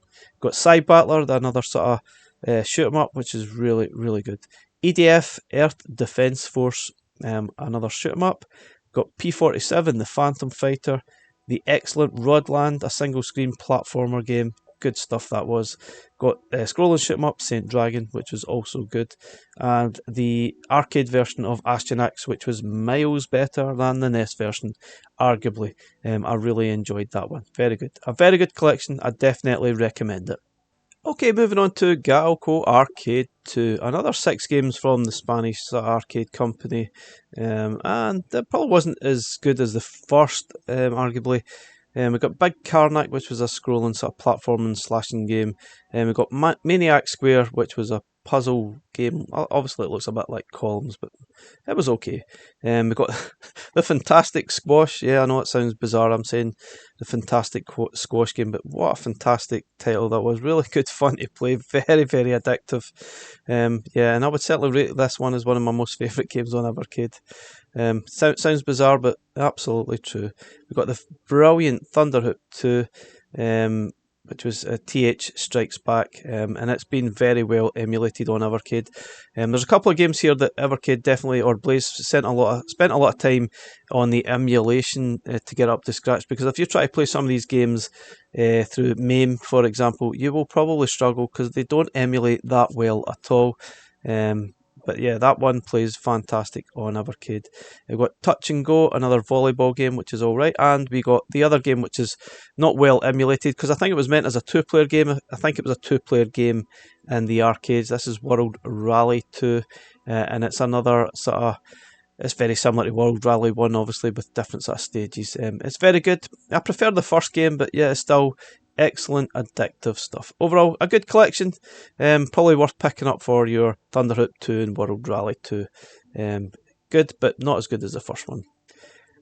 Got Side Battler, another sort of shoot 'em up, which is really, really good. EDF, Earth Defense Force, another shoot 'em up. Got P47, the Phantom Fighter. The excellent Rodland, a single screen platformer game. Good stuff that was. Got scrolling shoot 'em up, Saint Dragon, which was also good. And the arcade version of Astyanax, which was miles better than the NES version, arguably. I really enjoyed that one. Very good. A very good collection. I definitely recommend it. Okay, moving on to Piko Arcade 2, another 6 games from the Spanish arcade company, and it probably wasn't as good as the first, arguably. We got Big Karnak, which was a scrolling sort of platforming slashing game, and we got Maniac Square, which was a puzzle game. Obviously, it looks a bit like columns, but it was okay. We got the Fantastic Squash. Yeah, I know it sounds bizarre. I'm saying the Fantastic Squash game, but what a fantastic title that was! Really good fun to play. Very, very addictive. Yeah, and I would certainly rate this one as one of my most favourite games on Evercade. Sounds bizarre, but absolutely true. We've got the brilliant Thunderhook 2. Which was TH Strikes Back, and it's been very well emulated on Evercade. There's a couple of games here that Evercade definitely, or Blaze, spent a lot of time on the emulation to get up to scratch, because if you try to play some of these games through MAME, for example, you will probably struggle because they don't emulate that well at all. But yeah, that one plays fantastic on Evercade. We've got Touch and Go, another volleyball game, which is alright. And we got the other game, which is not well emulated, because I think it was meant as a 2-player game. I think it was a 2-player game in the arcades. This is World Rally 2, and it's another sort of... It's very similar to World Rally 1, obviously, with different sort of stages. It's very good. I prefer the first game, but yeah, it's still excellent, addictive stuff. Overall, a good collection. Probably worth picking up for your Thunderhook 2 and World Rally 2. Good, but not as good as the first one.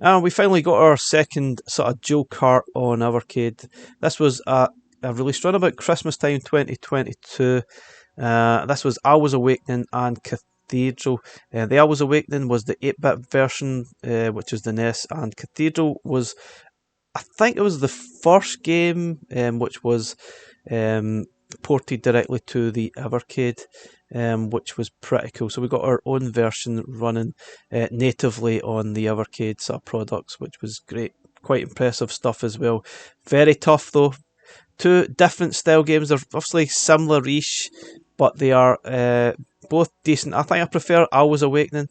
And we finally got our second sort of dual cart on Evercade. This was a release around about Christmas time 2022. This was Alwa's Awakening and Cathedral. The Alwa's Awakening was the 8-bit version, which is the NES, and Cathedral was, I think it was the first game which was ported directly to the Evercade, which was pretty cool. So we got our own version running natively on the Evercade sort of products, which was great. Quite impressive stuff as well. Very tough though. Two different style games. They're obviously similar-ish, but they are both decent. I think I prefer Alwa's Awakening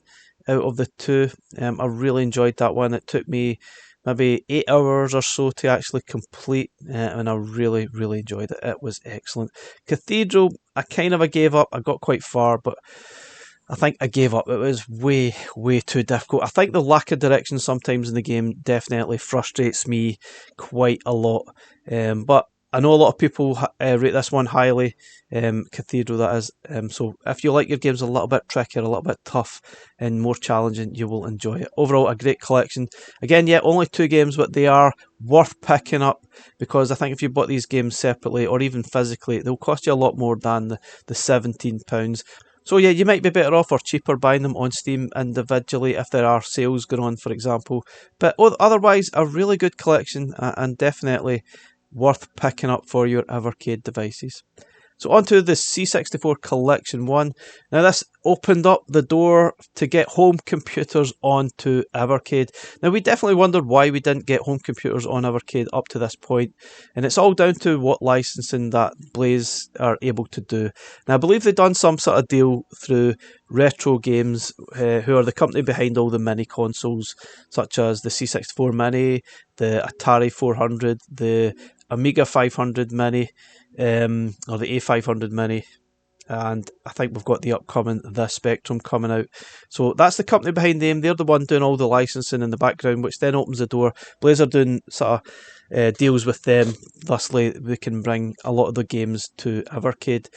out of the two. I really enjoyed that one. It took me maybe 8 hours or so to actually complete, and I really, really enjoyed it. It was excellent. Cathedral, I kind of gave up. I got quite far, but I think I gave up. It was way, way too difficult. I think the lack of direction sometimes in the game definitely frustrates me quite a lot. But I know a lot of people rate this one highly, Cathedral that is. So if you like your games a little bit trickier, a little bit tough and more challenging, you will enjoy it. Overall, a great collection. Again, yeah, only 2 games, but they are worth picking up, because I think if you bought these games separately or even physically, they'll cost you a lot more than the £17. So yeah, you might be better off or cheaper buying them on Steam individually if there are sales going on, for example. But otherwise, a really good collection, and definitely worth picking up for your Evercade devices. So on to the C64 Collection 1. Now this opened up the door to get home computers onto Evercade. Now we definitely wondered why we didn't get home computers on Evercade up to this point, and it's all down to what licensing that Blaze are able to do. Now I believe they've done some sort of deal through Retro Games, who are the company behind all the mini consoles, such as the C64 Mini, the Atari 400, the Amiga 500 Mini, or the A500 Mini, and I think we've got the upcoming The Spectrum coming out. So that's the company behind them. They're the one doing all the licensing in the background, which then opens the door. Blaze are doing sort of deals with them, thusly we can bring a lot of the games to Evercade.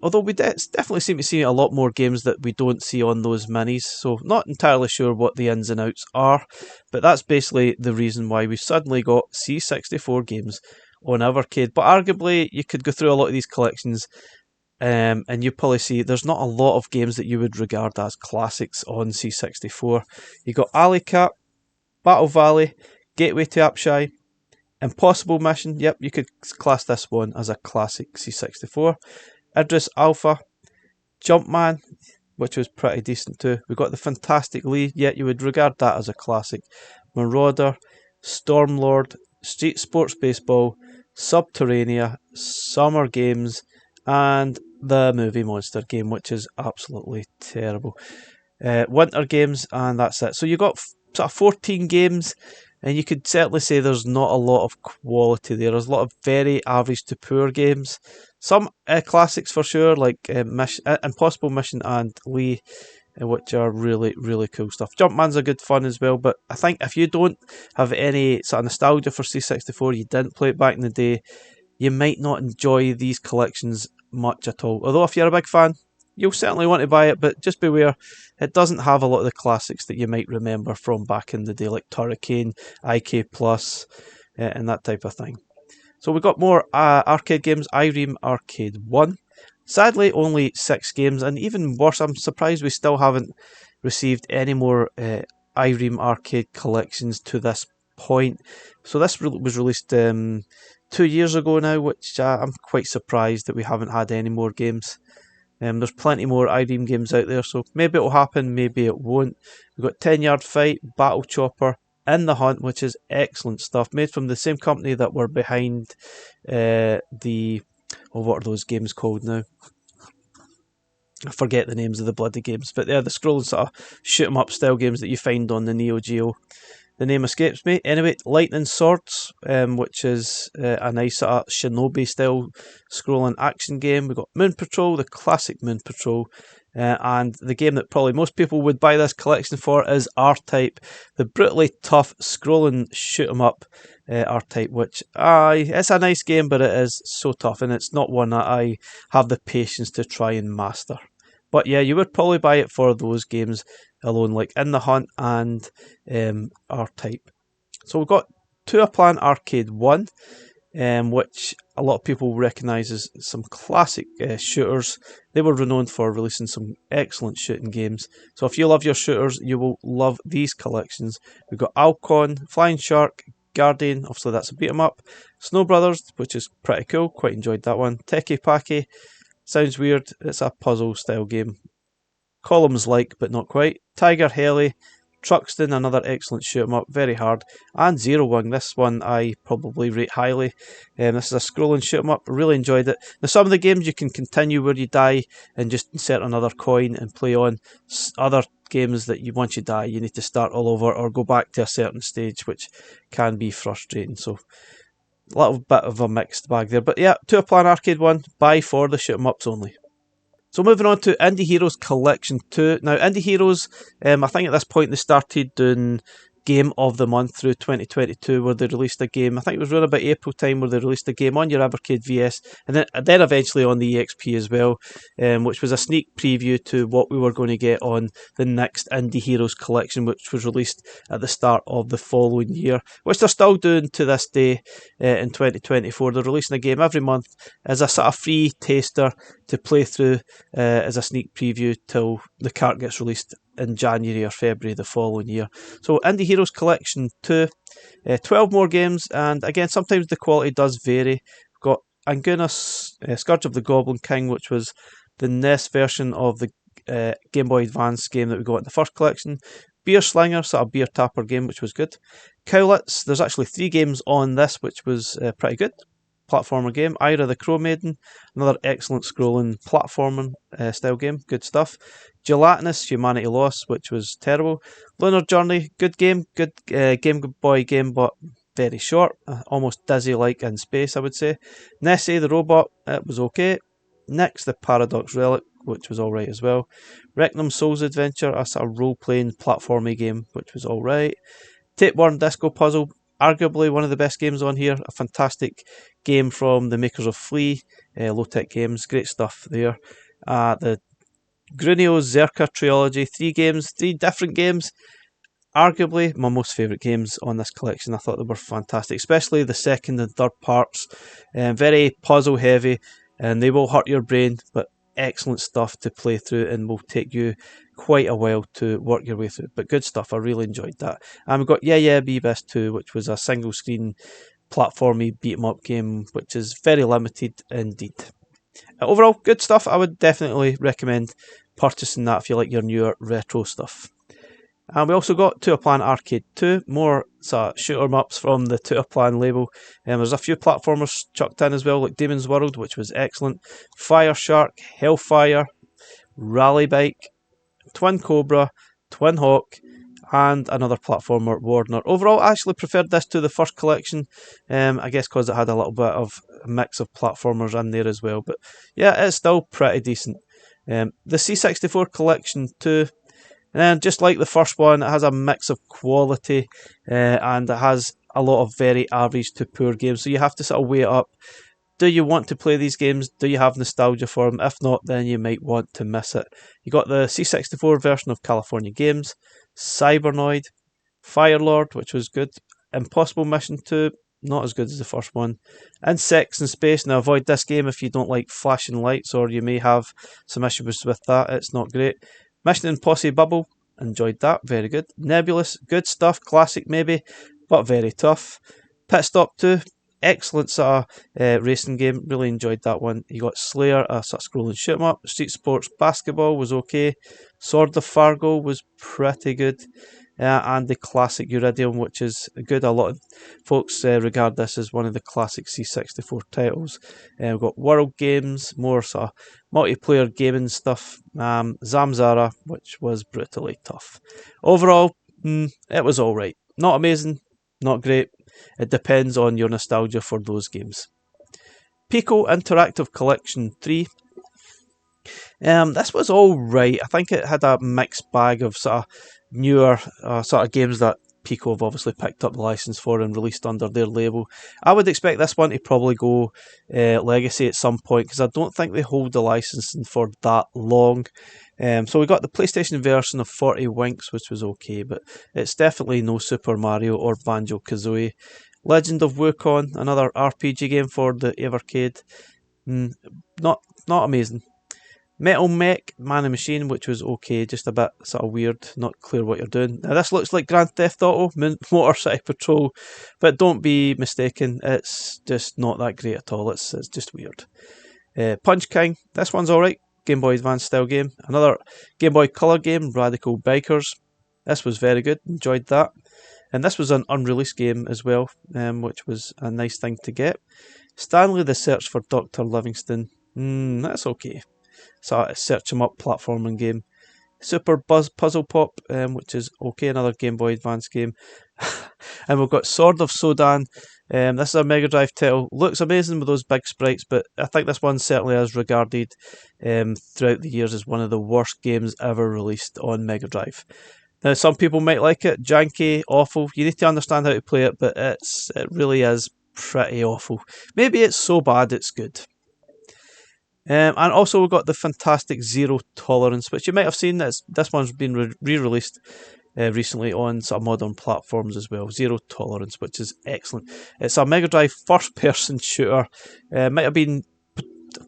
Although we definitely seem to see a lot more games that we don't see on those minis, so not entirely sure what the ins and outs are, but that's basically the reason why we suddenly got C64 games on Evercade. But arguably you could go through a lot of these collections and you probably see there's not a lot of games that you would regard as classics on C64. You got Alley Cat, Battle Valley, Gateway to Apshai, Impossible Mission. Yep, you could class this one as a classic C64. Idris Alpha, Jumpman, which was pretty decent too. We got the Fantastic Lee, yet you would regard that as a classic. Marauder, Stormlord, Street Sports Baseball, Subterranea, Summer Games, and the Movie Monster game, which is absolutely terrible. Winter Games, and that's it. So you got sort of 14 games, and you could certainly say there's not a lot of quality there. There's a lot of very average to poor games. Some classics for sure, like Impossible Mission and Lee, which are really, really cool stuff. Jumpman's a good fun as well, but I think if you don't have any sort of nostalgia for C64, you didn't play it back in the day, you might not enjoy these collections much at all. Although if you're a big fan, you'll certainly want to buy it, but just beware, it doesn't have a lot of the classics that you might remember from back in the day, like Hurricane, IK Plus, and that type of thing. So we got more arcade games. Ireme Arcade 1. Sadly, only 6 games, and even worse, I'm surprised we still haven't received any more Ireme Arcade collections to this point. So this was released 2 years ago now, which I'm quite surprised that we haven't had any more games. There's plenty more Ireme games out there, so maybe it'll happen, maybe it won't. We've got 10 Yard Fight, Battle Chopper, In the Hunt, which is excellent stuff, made from the same company that were behind what are those games called now? I forget the names of the bloody games, but they're the scrolling sort of shoot 'em up style games that you find on the Neo Geo. The name escapes me. Anyway, Lightning Swords, which is a nice sort of shinobi style scrolling action game. We've got Moon Patrol, the classic Moon Patrol, and the game that probably most people would buy this collection for is R-Type, the brutally tough scrolling shoot 'em up R-Type, which it's a nice game, but it is so tough, and it's not one that I have the patience to try and master. But yeah, you would probably buy it for those games alone, like In the Hunt and R-Type. So we've got Toaplan Arcade 1, which a lot of people recognise as some classic shooters. They were renowned for releasing some excellent shooting games. So if you love your shooters, you will love these collections. We've got Alcon, Flying Shark, Guardian, obviously that's a beat 'em up. Snow Brothers, which is pretty cool, quite enjoyed that one. Teki Paki, sounds weird, it's a puzzle style game. Columns like, but not quite. Tiger Heli, Truxton, another excellent shoot 'em up, very hard. And Zero Wing, this one I probably rate highly. This is a scrolling shoot 'em up, really enjoyed it. Now some of the games you can continue where you die and just insert another coin and play on. Other games that once you die you need to start all over or go back to a certain stage, which can be frustrating. So a little bit of a mixed bag there. But yeah, Toaplan Arcade 1, buy for the shoot 'em ups only. So moving on to Indie Heroes Collection 2. Now, Indie Heroes, I think at this point they started doing Game of the Month through 2022, where they released a game. I think it was around about April time where they released a game on your Evercade VS, and then eventually on the EXP as well, which was a sneak preview to what we were going to get on the next Indie Heroes Collection, which was released at the start of the following year, which they're still doing to this day in 2024. They're releasing a game every month as a sort of free taster to play through as a sneak preview till the cart gets released in January or February the following year. So Indie Heroes Collection 2, 12 more games, and again sometimes the quality does vary. We've got Angunas, Scourge of the Goblin King, which was the NES version of the Game Boy Advance game that we got in the first collection. Beer Slinger, sort of beer tapper game, which was good. Cowlitz, there's actually 3 games on this, which was pretty good. Platformer game. Ira the Crow Maiden, another excellent scrolling platforming style game, good stuff. Gelatinous, Humanity Lost, which was terrible. Lunar Journey, good game, good Game Boy game, but very short, almost Dizzy-like in space, I would say. Nessie the Robot, it was okay. Next, the Paradox Relic, which was alright as well. Recnum Souls Adventure, a sort of role-playing platformy game, which was alright. Tapeworm Disco Puzzle, arguably one of the best games on here, a fantastic game from the makers of Flea, low-tech games, great stuff there. The Grunio Zerka Trilogy, 3 different games, arguably my most favourite games on this collection. I thought they were fantastic, especially the second and third parts, very puzzle heavy, and they will hurt your brain, but excellent stuff to play through and will take you quite a while to work your way through. But good stuff, I really enjoyed that. And we've got Yeah Yeah Beavis 2, which was a single screen platformy beat 'em up game, which is very limited indeed. Overall, good stuff. I would definitely recommend purchasing that if you like your newer retro stuff. And we also got Toaplan Arcade 2, more shoot 'em ups from the Toaplan label. There's a few platformers chucked in as well, like Demon's World, which was excellent, Fire Shark, Hellfire, Rally Bike, Twin Cobra, Twin Hawk, and another platformer, Warner. Overall, I actually preferred this to the first collection, I guess because it had a little bit of a mix of platformers in there as well. But yeah, it's still pretty decent. The C64 Collection too, and just like the first one, it has a mix of quality and it has a lot of very average to poor games. So you have to sort of weigh it up. Do you want to play these games? Do you have nostalgia for them? If not, then you might want to miss it. You got the C64 version of California Games, Cybernoid, Firelord, which was good, Impossible Mission 2, not as good as the first one, Insects in Space. Now avoid this game if you don't like flashing lights, or you may have some issues with that. It's not great. Mission Impossible, enjoyed that, very good. Nebulous, good stuff, classic maybe, but very tough. Pit Stop 2, excellent sort of racing game, really enjoyed that one. You got Slayer, a sort of scrolling shoot 'em up. Street Sports Basketball was okay. Sword of Fargo was pretty good. And the classic Uridium, which is good. A lot of folks regard this as one of the classic C64 titles. We've got World Games, more sort of multiplayer gaming stuff. Zamzara, which was brutally tough. Overall, it was alright. Not amazing, not great. It depends on your nostalgia for those games. Piko Interactive Collection 3. This was alright. I think it had a mixed bag of sort of newer sort of games that Piko have obviously picked up the license for and released under their label. I would expect this one to probably go Legacy at some point, because I don't think they hold the licensing for that long. So we got the PlayStation version of 40 Winks, which was okay, but it's definitely no Super Mario or Banjo-Kazooie. Legend of Wukong, another RPG game for the Evercade. Not amazing. Metal Mech, Man and Machine, which was okay, just a bit sort of weird, not clear what you're doing. Now this looks like Grand Theft Auto, Motor City Patrol, but don't be mistaken, it's just not that great at all, it's just weird. Punch King, this one's alright, Game Boy Advance style game. Another Game Boy Color game, Radical Bikers. This was very good, enjoyed that. And this was an unreleased game as well, which was a nice thing to get. Stanley the Search for Dr. Livingston, that's okay. So a search 'em up platforming game. Super Puzzle Pop, which is okay, another Game Boy Advance game. And we've got Sword of Sodan. This is a Mega Drive title. Looks amazing with those big sprites, but I think this one certainly is regarded throughout the years as one of the worst games ever released on Mega Drive. Now, some people might like it, janky, awful. You need to understand how to play it, but it really is pretty awful. Maybe it's so bad it's good. And also we've got the fantastic Zero Tolerance, which you might have seen. This one's been re-released recently on some modern platforms as well. Zero Tolerance, which is excellent. It's a Mega Drive first-person shooter. Might have been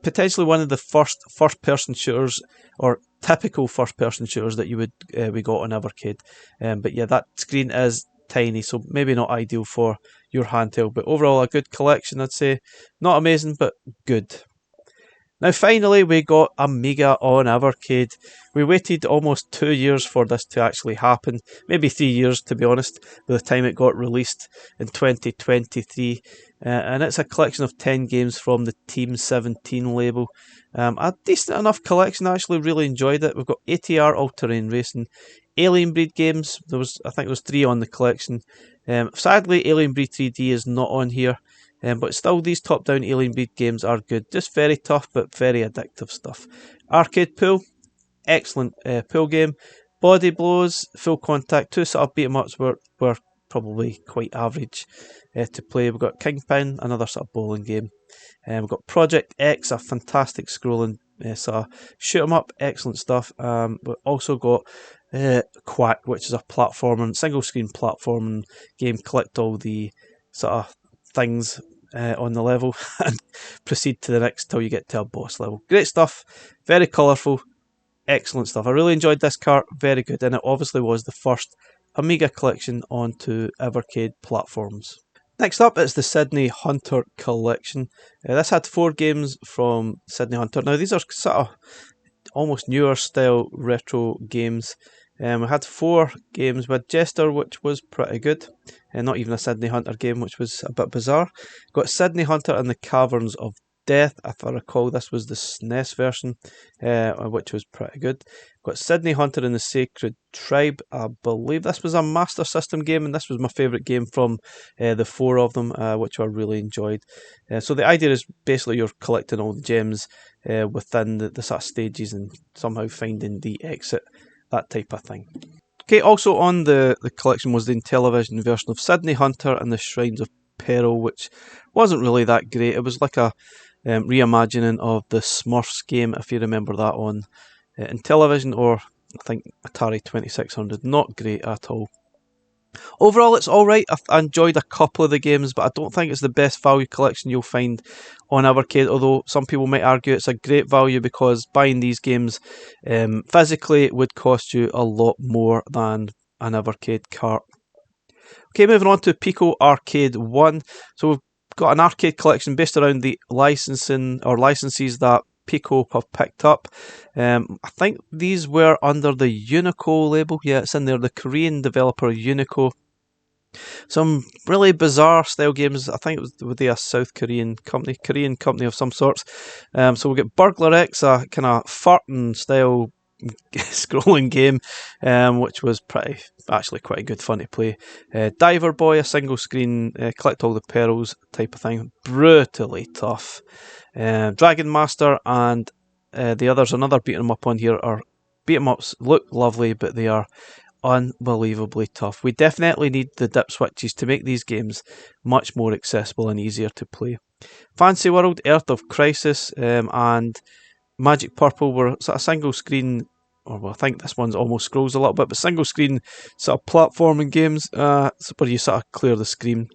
potentially one of the first-person shooters, or typical first-person shooters that you would we got on Evercade. But yeah, that screen is tiny, so maybe not ideal for your handheld. But overall, a good collection, I'd say. Not amazing, but good. Now finally we got Amiga on Evercade. We waited almost 2 years for this to actually happen, maybe 3 years to be honest, by the time it got released in 2023. And it's a collection of 10 games from the Team 17 label. A decent enough collection, I actually really enjoyed it. We've got ATR All-Terrain Racing, Alien Breed games, I think there was 3 on the collection. Sadly Alien Breed 3D is not on here. But still, these top-down Alien Breed games are good. Just very tough, but very addictive stuff. Arcade Pool, excellent pool game. Body Blows, Full Contact, 2 sort of beat-em-ups were probably quite average to play. We've got Kingpin, another sort of bowling game. We've got Project X, a fantastic scrolling sort of shoot-em-up, excellent stuff. We've also got Quack, which is a platforming, single-screen platforming game. Collect all the sort of things on the level and proceed to the next till you get to a boss level. Great stuff, very colourful, excellent stuff. I really enjoyed this cart, very good, and it obviously was the first Amiga collection onto Evercade platforms. Next up is the Sydney Hunter Collection. This had 4 games from Sydney Hunter. Now these are sort of almost newer style retro games. We had 4 games with Jester, which was pretty good, and not even a Sydney Hunter game, which was a bit bizarre. Got Sydney Hunter and the Caverns of Death. If I recall, this was the SNES version, which was pretty good. Got Sydney Hunter and the Sacred Tribe. I believe this was a Master System game, and this was my favourite game from the 4 of them, which I really enjoyed. So the idea is basically you're collecting all the gems within the sort of stages and somehow finding the exit, that type of thing. Okay, also on the collection was the Intellivision version of Sydney Hunter and the Shrines of Peril, which wasn't really that great. It was like a reimagining of the Smurfs game, if you remember that, on Intellivision, or I think Atari 2600. Not great at all. Overall, it's alright. I enjoyed a couple of the games, but I don't think it's the best value collection you'll find on Evercade, although some people might argue it's a great value because buying these games physically would cost you a lot more than an Evercade cart. Okay, moving on to Piko Arcade 1. So we've got an arcade collection based around the licensing or licenses that Piko have picked up. I think these were under the Unico label. Yeah, it's in there, the Korean developer Unico. Some really bizarre style games. I think it was a South Korean company of some sorts. So we get Burglar X, a kind of farting style scrolling game, which was actually quite good fun to play. Diver Boy, a single screen collect all the pearls type of thing, brutally tough. Dragon Master and the others, another beat 'em up on here, are beat 'em ups, look lovely, but they are unbelievably tough. We definitely need the dip switches to make these games much more accessible and easier to play. Fancy World, Earth of Crisis, and Magic Purple were sort of single screen, or well, I think this one's almost scrolls a little bit, but single screen sort of platforming games where you sort of clear the screen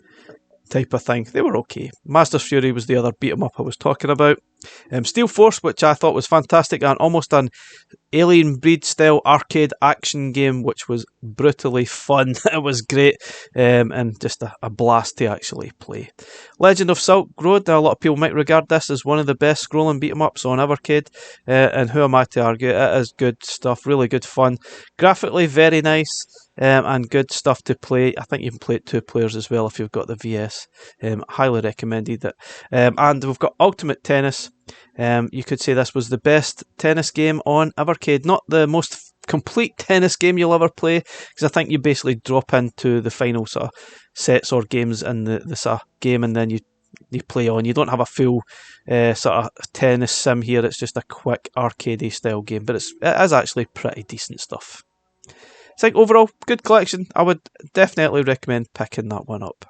type of thing. They were okay. Master's Fury was the other beat 'em up I was talking about. Steel Force, which I thought was fantastic, and almost an Alien Breed style arcade action game, which was brutally fun. It was great, and just a blast to actually play. Legend of Silk Road. Now, a lot of people might regard this as one of the best scrolling beat 'em ups on Evercade, and who am I to argue? It is good stuff, really good fun. Graphically very nice, and good stuff to play. I think you can play it 2 players as well if you've got the VS. Highly recommended it. And we've got Ultimate Tennis. You could say this was the best tennis game on Evercade. Not the most complete tennis game you'll ever play, because I think you basically drop into the final sort of sets or games in the sort of game, and then you play on. You don't have a full sort of tennis sim here. It's just a quick arcadey style game, but it is actually pretty decent stuff. I think overall, good collection. I would definitely recommend picking that one up.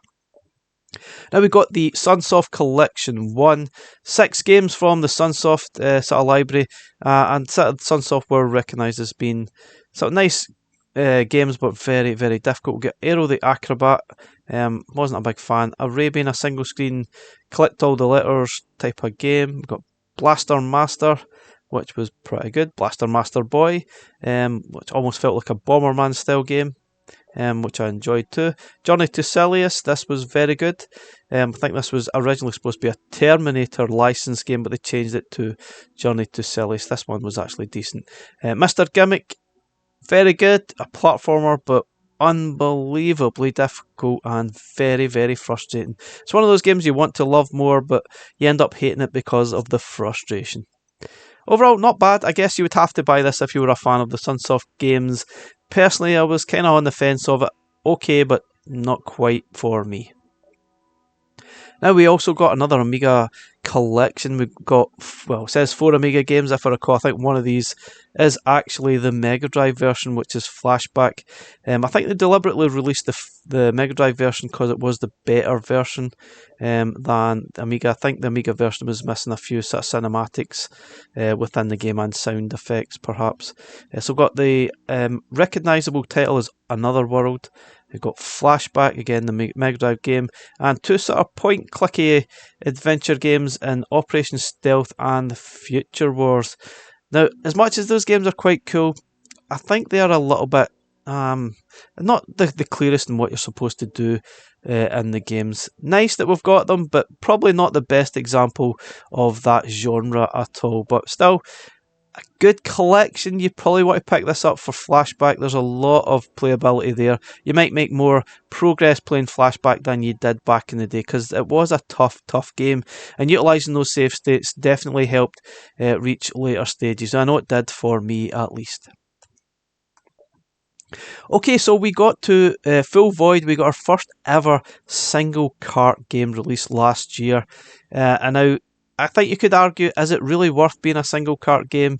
Now we've got the Sunsoft Collection 1. 6 games from the Sunsoft sort of library, and Sunsoft were recognised as being sort of nice games, but very, very difficult. We get Aero the Acrobat, wasn't a big fan. Arabian, a single screen, collect all the letters type of game. We've got Blaster Master, which was pretty good. Blaster Master Boy, which almost felt like a Bomberman style game, which I enjoyed too. Journey to Silius, this was very good. I think this was originally supposed to be a Terminator license game, but they changed it to Journey to Silius. This one was actually decent. Mr. Gimmick, very good. A platformer, but unbelievably difficult and very, very frustrating. It's one of those games you want to love more, but you end up hating it because of the frustration. Overall, not bad. I guess you would have to buy this if you were a fan of the Sunsoft games. Personally, I was kind of on the fence of it. Okay, but not quite for me. Now we also got another Amiga collection. We've got, well, it says 4 Amiga games if I recall. I think one of these is actually the Mega Drive version, which is Flashback. I think they deliberately released the Mega Drive version because it was the better version than the Amiga. I think the Amiga version was missing a few sort of cinematics within the game and sound effects, perhaps. So we've got the recognisable title is Another World. We've got Flashback, again, the Mega Drive game, and two sort of point-clicky adventure games in Operation Stealth and Future Wars. Now, as much as those games are quite cool, I think they are a little bit not the clearest in what you're supposed to do in the games. Nice that we've got them, but probably not the best example of that genre at all. But still, a good collection. You probably want to pick this up for Flashback. There's a lot of playability there. You might make more progress playing Flashback than you did back in the day, because it was a tough game, and utilising those save states definitely helped reach later stages. I know it did for me, at least. Okay, so we got to Full Void. We got our first ever single cart game released last year, and now I think you could argue, is it really worth being a single cart game?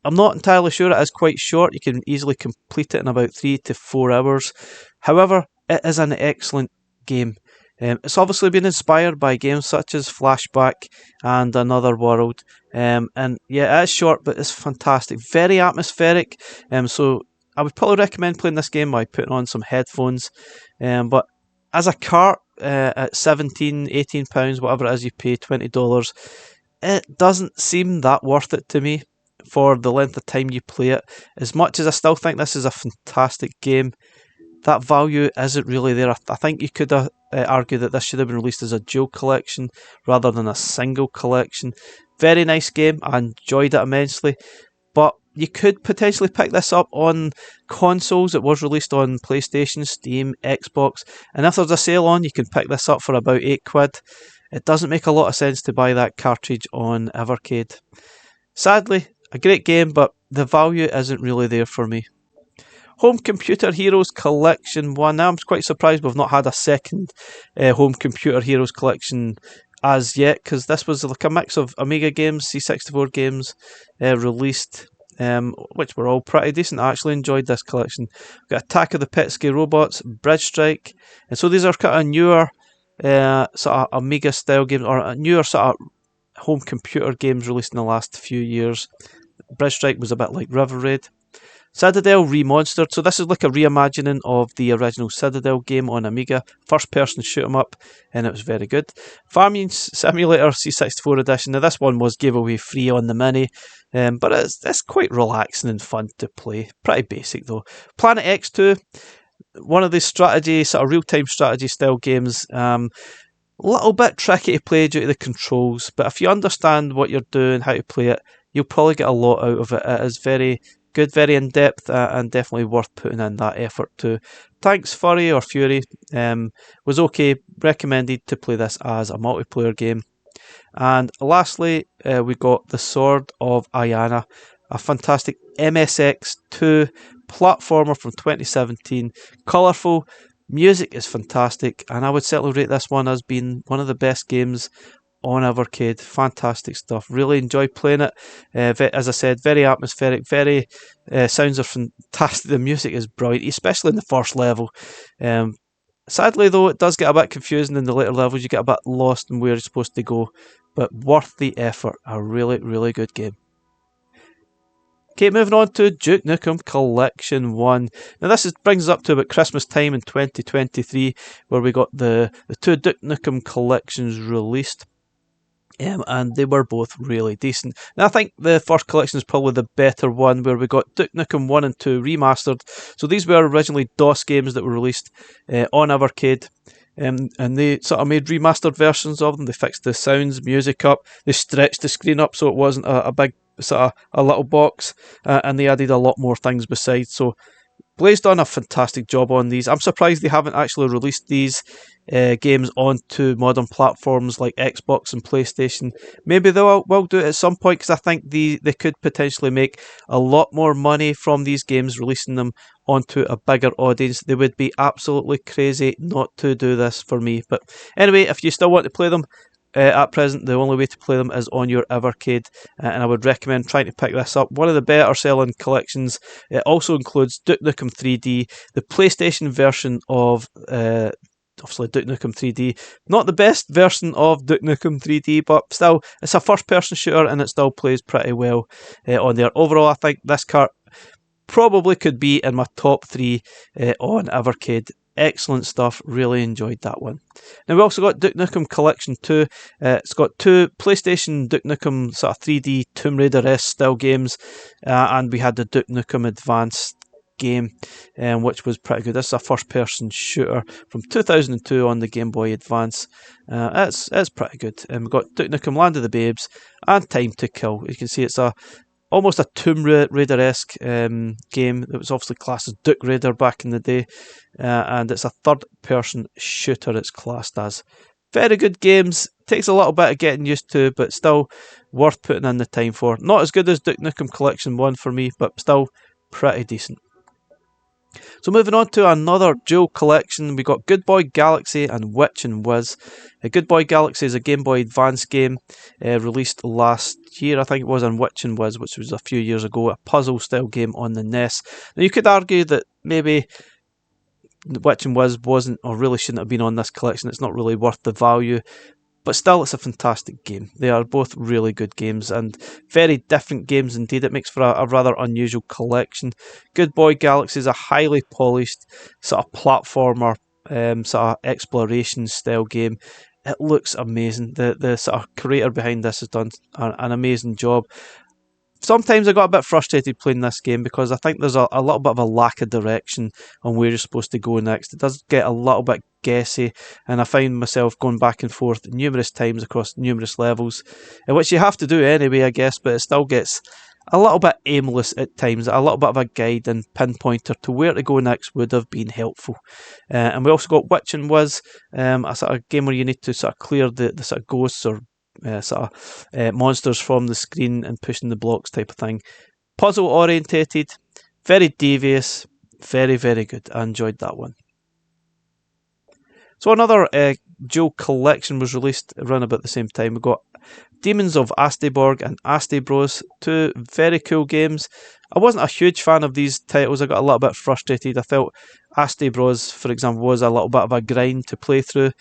I'm not entirely sure. It is quite short. You can easily complete it in about 3 to 4 hours. However, it is an excellent game. It's obviously been inspired by games such as Flashback and Another World. And yeah, it is short, but it's fantastic. Very atmospheric. So I would probably recommend playing this game by putting on some headphones. But as a cart, at £17, £18, whatever it is you pay, $20, it doesn't seem that worth it to me for the length of time you play it. As much as I still think this is a fantastic game, that value isn't really there. I think you could argue that this should have been released as a dual collection rather than a single collection. Very nice game. I enjoyed it immensely. But you could potentially pick this up on consoles. It was released on PlayStation, Steam, Xbox, and if there's a sale on, you can pick this up for about £8. It doesn't make a lot of sense to buy that cartridge on Evercade. Sadly, a great game, but the value isn't really there for me. Home Computer Heroes Collection 1. Now, I'm quite surprised we've not had a second Home Computer Heroes Collection as yet, because this was like a mix of Amiga games, C64 games released, which were all pretty decent. I actually enjoyed this collection. We've got Attack of the Petsky Robots, Bridge Strike, and so these are kind of newer sort of Amiga style games, or newer sort of home computer games released in the last few years. Bridge Strike was a bit like River Raid. Citadel Remonstered. So this is like a reimagining of the original Citadel game on Amiga. First person shoot 'em up, and it was very good. Farming Simulator C64 edition. Now this one was giveaway free on the Mini, but it's quite relaxing and fun to play. Pretty basic though. Planet X2. One of the strategy, sort of real-time strategy style games. A little bit tricky to play due to the controls, but if you understand what you're doing, how to play it, you'll probably get a lot out of it. It is very good, very in-depth, and definitely worth putting in that effort to. Tanks Fury or Fury was okay, recommended to play this as a multiplayer game. And lastly, we got The Sword of Ayana, a fantastic MSX2 platformer from 2017. Colourful, music is fantastic, and I would certainly rate this one as being one of the best games on Evercade. Fantastic stuff. Really enjoyed playing it. As I said, very atmospheric, very sounds are fantastic. The music is brilliant, especially in the first level. Sadly though, it does get a bit confusing in the later levels. You get a bit lost in where you're supposed to go, but worth the effort. A really, really good game. Okay, moving on to Duke Nukem Collection 1. Now this brings us up to about Christmas time in 2023, where we got the two Duke Nukem collections released. And they were both really decent. Now I think the first collection is probably the better one, where we got Duke Nukem 1 and 2 remastered. So these were originally DOS games that were released on Evercade. And they sort of made remastered versions of them. They fixed the sounds, music up. They stretched the screen up so it wasn't a big sort of a little box, and they added a lot more things besides. So Blaze done a fantastic job on these. I'm surprised they haven't actually released these games onto modern platforms like Xbox and PlayStation. Maybe they will do it at some point, because I think they could potentially make a lot more money from these games releasing them onto a bigger audience. They would be absolutely crazy not to do this for me. But anyway, if you still want to play them, at present, the only way to play them is on your Evercade, and I would recommend trying to pick this up. One of the better selling collections. It also includes Duke Nukem 3D, the PlayStation version of obviously Duke Nukem 3D. Not the best version of Duke Nukem 3D, but still, it's a first-person shooter and it still plays pretty well on there. Overall, I think this cart probably could be in my top 3 on Evercade. Excellent stuff, really enjoyed that one. Now we also got Duke Nukem Collection 2. It's got 2 PlayStation Duke Nukem sort of 3D Tomb Raider-esque style games, and we had the Duke Nukem Advanced game, which was pretty good. This is a first person shooter from 2002 on the Game Boy Advance. It's pretty good. We've got Duke Nukem Land of the Babes and Time to Kill. You can see it's almost a Tomb Raider-esque game that was obviously classed as Duke Raider back in the day, and it's a third-person shooter it's classed as. Very good games, takes a little bit of getting used to, but still worth putting in the time for. Not as good as Duke Nukem Collection 1 for me, but still pretty decent. So moving on to another dual collection, we got Goodboy Galaxy and Witch and Whiz. Goodboy Galaxy is a Game Boy Advance game released last year, I think it was, on Witch and Whiz, which was a few years ago, a puzzle style game on the NES. Now you could argue that maybe Witch and Whiz wasn't, or really shouldn't have been on this collection. It's not really worth the value, but still it's a fantastic game. They are both really good games and very different games indeed. It makes for a rather unusual collection. Goodboy Galaxy is a highly polished sort of platformer, sort of exploration style game. It looks amazing. The sort of creator behind this has done an amazing job. Sometimes I got a bit frustrated playing this game because I think there's a little bit of a lack of direction on where you're supposed to go next. It does get a little bit guessy, and I find myself going back and forth numerous times across numerous levels, which you have to do anyway, I guess, but it still gets a little bit aimless at times. A little bit of a guide and pinpointer to where to go next would have been helpful. And we also got Witch and Whiz, a sort of game where you need to sort of clear the sort of ghosts or monsters from the screen and pushing the blocks type of thing. Puzzle orientated, very devious, very, very good. I enjoyed that one. So another dual collection was released around about the same time. We got Demons of Asteborg and Asteborg, 2 very cool games. I wasn't a huge fan of these titles. I got a little bit frustrated. I felt Asteborg, for example, was a little bit of a grind to play through.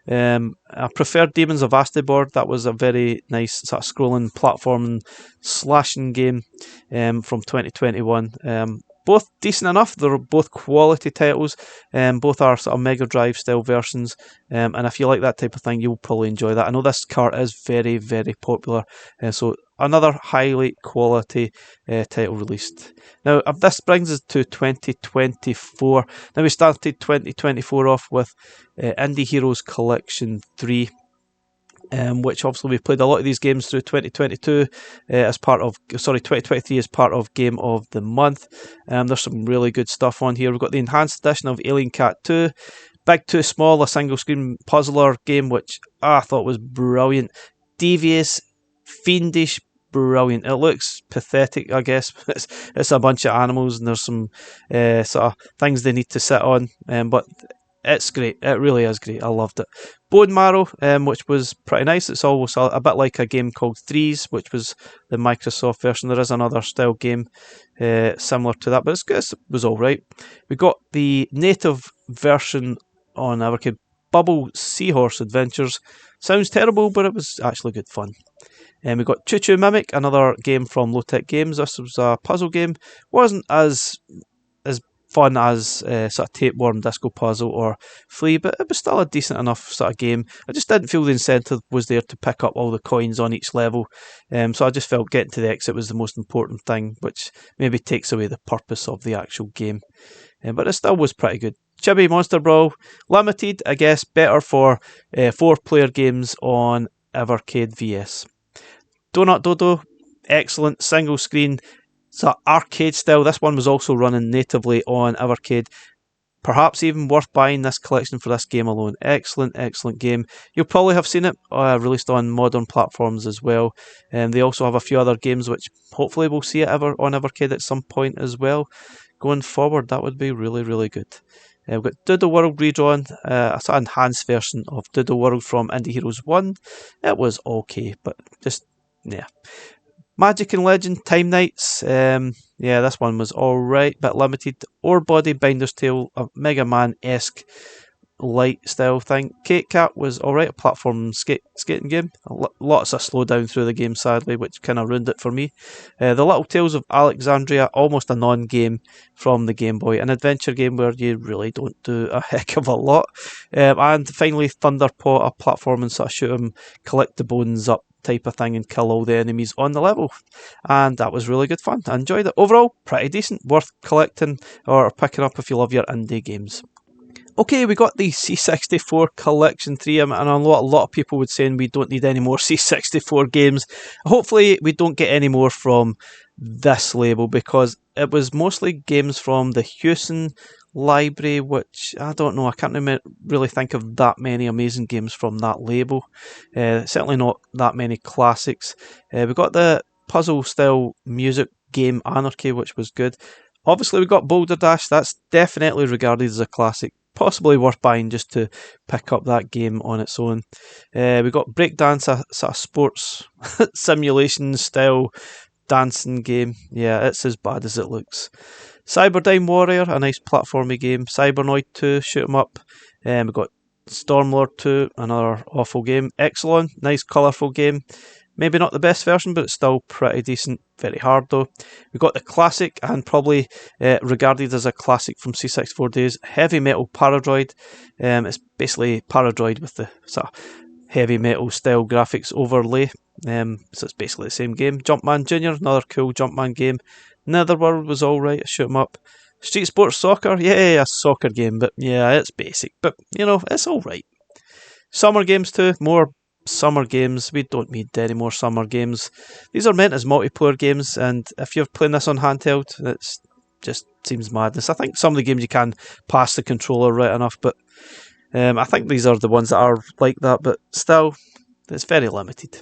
I preferred Demons of Asteborg. That was a very nice sort of scrolling platform slashing game from 2021. Both decent enough. They're both quality titles. Both are sort of Mega Drive style versions. And if you like that type of thing, you'll probably enjoy that. I know this cart is very, very popular. So another highly quality title released. Now this brings us to 2024. Now we started 2024 off with Indie Heroes Collection 3. Which obviously we've played a lot of these games through 2022 as part of, 2023 as part of Game of the Month. There's some really good stuff on here. We've got the Enhanced Edition of Alien Cat 2, Big 2 Small, a single screen puzzler game, which I thought was brilliant. Devious, fiendish, brilliant. It looks pathetic, I guess. It's a bunch of animals and there's some sort of things they need to sit on, but it's great. It really is great. I loved it. Bone Marrow, which was pretty nice. It's almost a bit like a game called Threes, which was the Microsoft version. There is another style game similar to that, but it was alright. We got the native version on Evercade, Bubble Seahorse Adventures. Sounds terrible, but it was actually good fun. And we got Choo Choo Mimic, another game from Low Tech Games. This was a puzzle game. Wasn't as fun as sort of Tapeworm, Disco Puzzle or Flea, but it was still a decent enough sort of game. I just didn't feel the incentive was there to pick up all the coins on each level, so I just felt getting to the exit was the most important thing, which maybe takes away the purpose of the actual game. But it still was pretty good. Chibi Monster Brawl Limited, I guess, better for 4-player games on Evercade VS. Donut Dodo, excellent single screen. So arcade style. This one was also running natively on Evercade. Perhaps even worth buying this collection for this game alone. Excellent, excellent game. You'll probably have seen it released on modern platforms as well. And they also have a few other games which hopefully we'll see it on Evercade at some point as well. Going forward, that would be really, really good. We've got Doodle World redrawn, a sort of enhanced version of Doodle World from Indie Heroes 1. It was okay, but just, yeah. Magic and Legend Time Nights, yeah, this one was alright, bit limited. Ore Body Binder's Tale, a Mega Man-esque light style thing. Cake Cat was alright, a platform skating game. Lots of slowdown through the game, sadly, which kind of ruined it for me. The Little Tales of Alexandria, almost a non-game from the Game Boy, an adventure game where you really don't do a heck of a lot. And finally, Thunderpot, a platform and sort of shoot 'em, collect the bones up type of thing and kill all the enemies on the level. And that was really good fun. I enjoyed it. Overall, pretty decent, worth collecting or picking up if you love your indie games. Okay, we got the C64 Collection 3, and a lot of people would say we don't need any more C64 games. Hopefully we don't get any more from this label, because it was mostly games from the Hewson library, which I don't know, I can't really think of that many amazing games from that label. Certainly not that many classics. We got the puzzle style music game Anarchy, which was good. Obviously we got Boulder Dash, that's definitely regarded as a classic. Possibly worth buying just to pick up that game on its own. We got Breakdance, a sort of sports simulation style dancing game. Yeah, it's as bad as it looks. Cyberdyne Warrior, a nice platformy game. Cybernoid 2, shoot 'em up. We got Stormlord 2, another awful game. Exelon, nice colourful game. Maybe not the best version, but it's still pretty decent. Very hard though. We got the classic, and probably regarded as a classic from C64 days, Heavy Metal Paradroid. It's basically Paradroid with the sort of heavy metal style graphics overlay. So it's basically the same game. Jumpman Jr., another cool Jumpman game. Netherworld was alright, shoot 'em up. Street Sports Soccer, yeah, a soccer game, but yeah, it's basic. But, you know, it's alright. Summer games too, more summer games. We don't need any more summer games. These are meant as multiplayer games, and if you're playing this on handheld, it just seems madness. I think some of the games you can pass the controller right enough, but I think these are the ones that are like that, but still, it's very limited.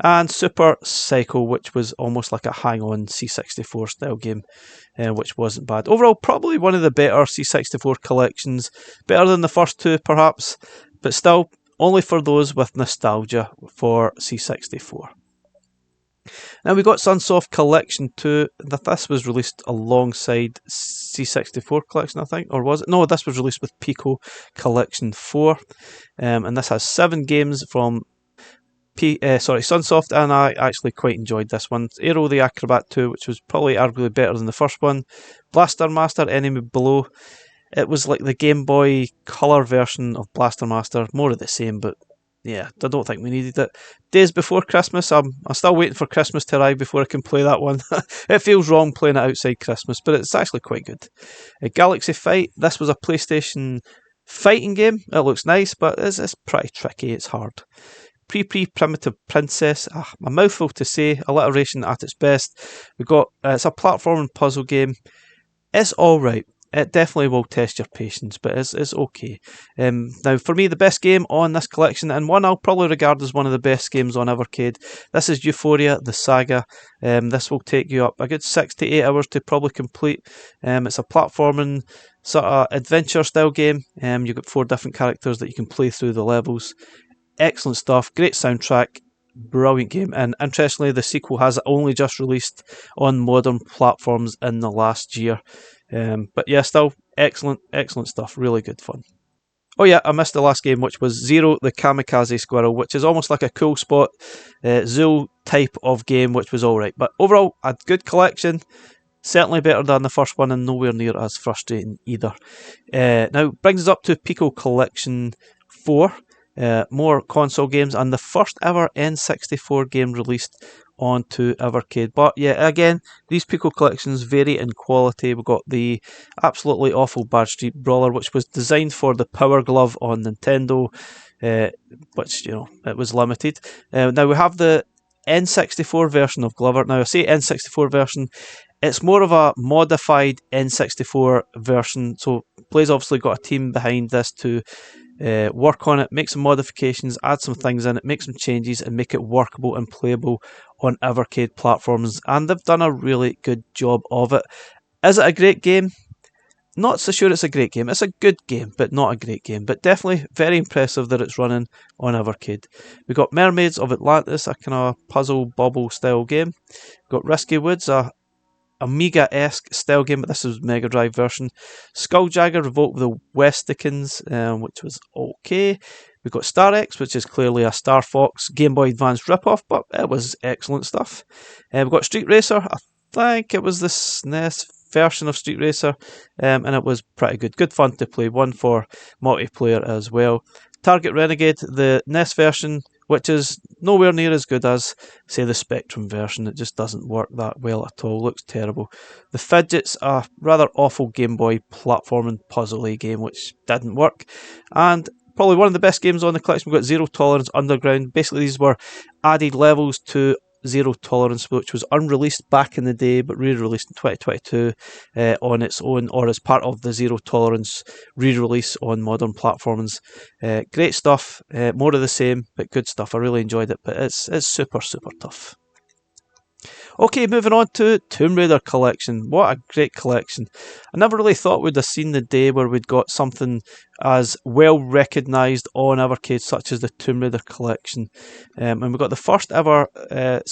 And Super Cycle, which was almost like a hang-on C64 style game, which wasn't bad. Overall, probably one of the better C64 collections. Better than the first two, perhaps, but still, only for those with nostalgia for C64. Now we got Sunsoft Collection 2. This was released alongside C64 Collection, I think, or was it? No, this was released with Piko Collection 4. And this has 7 games from Sunsoft, and I actually quite enjoyed this one. Aero the Acrobat 2, which was probably arguably better than the first one. Blaster Master, Enemy Below. It was like the Game Boy Color version of Blaster Master, more of the same, but yeah, I don't think we needed it. Days Before Christmas, I'm still waiting for Christmas to arrive before I can play that one. It feels wrong playing it outside Christmas, but it's actually quite good. Galaxy Fight, this was a PlayStation fighting game. It looks nice, but it's pretty tricky, it's hard. Primitive Princess, a mouthful to say, alliteration at its best. We got it's a platform and puzzle game. It's alright. It definitely will test your patience, but it's okay. Now, for me, the best game on this collection, and one I'll probably regard as one of the best games on Evercade, this is Euphoria, the Saga. This will take you up a good 6 to 8 hours to probably complete. It's a platforming sort of adventure style game. You've got 4 different characters that you can play through the levels. Excellent stuff, great soundtrack, brilliant game, and interestingly the sequel has only just released on modern platforms in the last year. But yeah, still excellent stuff, really good fun. Oh yeah, I missed the last game, which was Zero the Kamikaze Squirrel, which is almost like a Cool Spot Zool type of game, which was alright. But overall, a good collection, certainly better than the first one and nowhere near as frustrating either. Now, brings us up to Piko Collection 4. More console games, and the first ever N64 game released onto Evercade. But yeah, again, these Piko collections vary in quality. We've got the absolutely awful Bad Street Brawler, which was designed for the Power Glove on Nintendo, which, you know, it was limited. Now we have the N64 version of Glover. Now I say N64 version, it's more of a modified N64 version, so Blaze obviously got a team behind this to work on it, make some modifications, add some things in it, make some changes, and make it workable and playable on Evercade platforms. And they've done a really good job of it. Is it a great game? Not so sure it's a great game. It's a good game, but not a great game. But definitely very impressive that it's running on Evercade. We've got Mermaids of Atlantis, a kind of puzzle bobble style game. We've got Risky Woods, a Amiga-esque style game, but this is Mega Drive version. Skulljagger Revolt with the Westikins, which was okay. We've got Star X, which is clearly a Star Fox Game Boy Advance ripoff, but it was excellent stuff. We've got Street Racer. I think it was the SNES version of Street Racer, and it was pretty good. Good fun to play. One for multiplayer as well. Target Renegade, the NES version, which is nowhere near as good as, say, the Spectrum version. It just doesn't work that well at all. Looks terrible. The Fidgets, a rather awful Game Boy platforming puzzle game, which didn't work. And probably one of the best games on the collection, we've got Zero Tolerance Underground. Basically, these were added levels to Zero Tolerance, which was unreleased back in the day, but re-released in 2022 on its own, or as part of the Zero Tolerance re-release on modern platforms. Great stuff, more of the same, but good stuff. I really enjoyed it, but it's super, super tough. Okay, moving on to Tomb Raider Collection. What a great collection. I never really thought we'd have seen the day where we'd got something as well recognised on Evercade such as the Tomb Raider Collection. And we got the first ever the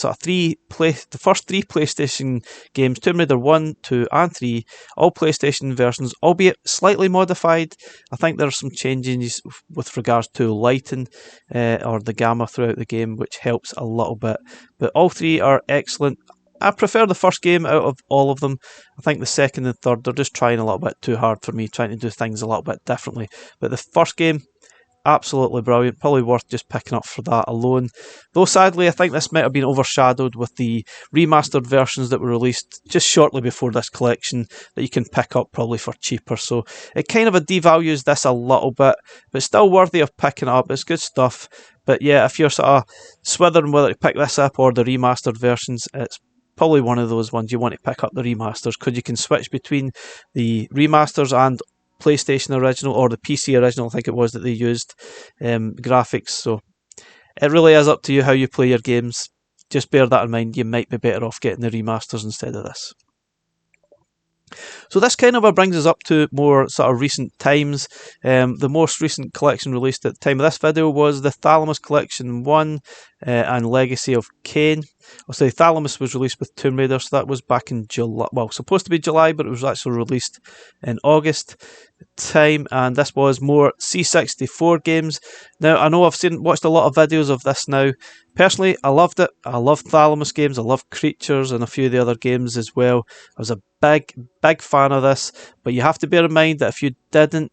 first three PlayStation games, Tomb Raider 1, 2 and 3, all PlayStation versions, albeit slightly modified. I think there are some changes with regards to lighting or the gamma throughout the game, which helps a little bit. But all three are excellent. I prefer the first game out of all of them. I think the second and third, they're just trying a little bit too hard for me, trying to do things a little bit differently. But the first game, absolutely brilliant, probably worth just picking up for that alone. Though sadly, I think this might have been overshadowed with the remastered versions that were released just shortly before this collection that you can pick up probably for cheaper. So it kind of devalues this a little bit, but still worthy of picking up. It's good stuff. But yeah, if you're sort of swithering whether to pick this up or the remastered versions, it's probably one of those ones you want to pick up the remasters, because you can switch between the remasters and PlayStation original or the PC original, I think it was, that they used graphics. So it really is up to you how you play your games. Just bear that in mind. You might be better off getting the remasters instead of this. So this kind of brings us up to more sort of recent times. The most recent collection released at the time of this video was the Thalamus Collection 1 and Legacy of Kain. I'll say Thalamus was released with Tomb Raider, so that was back in July. Well, supposed to be July, but it was actually released in August time, and this was more C64 games. Now, I know I've watched a lot of videos of this now. Personally, I loved it. I love Thalamus games. I love Creatures and a few of the other games as well. I was a big fan of this, but you have to bear in mind that if you didn't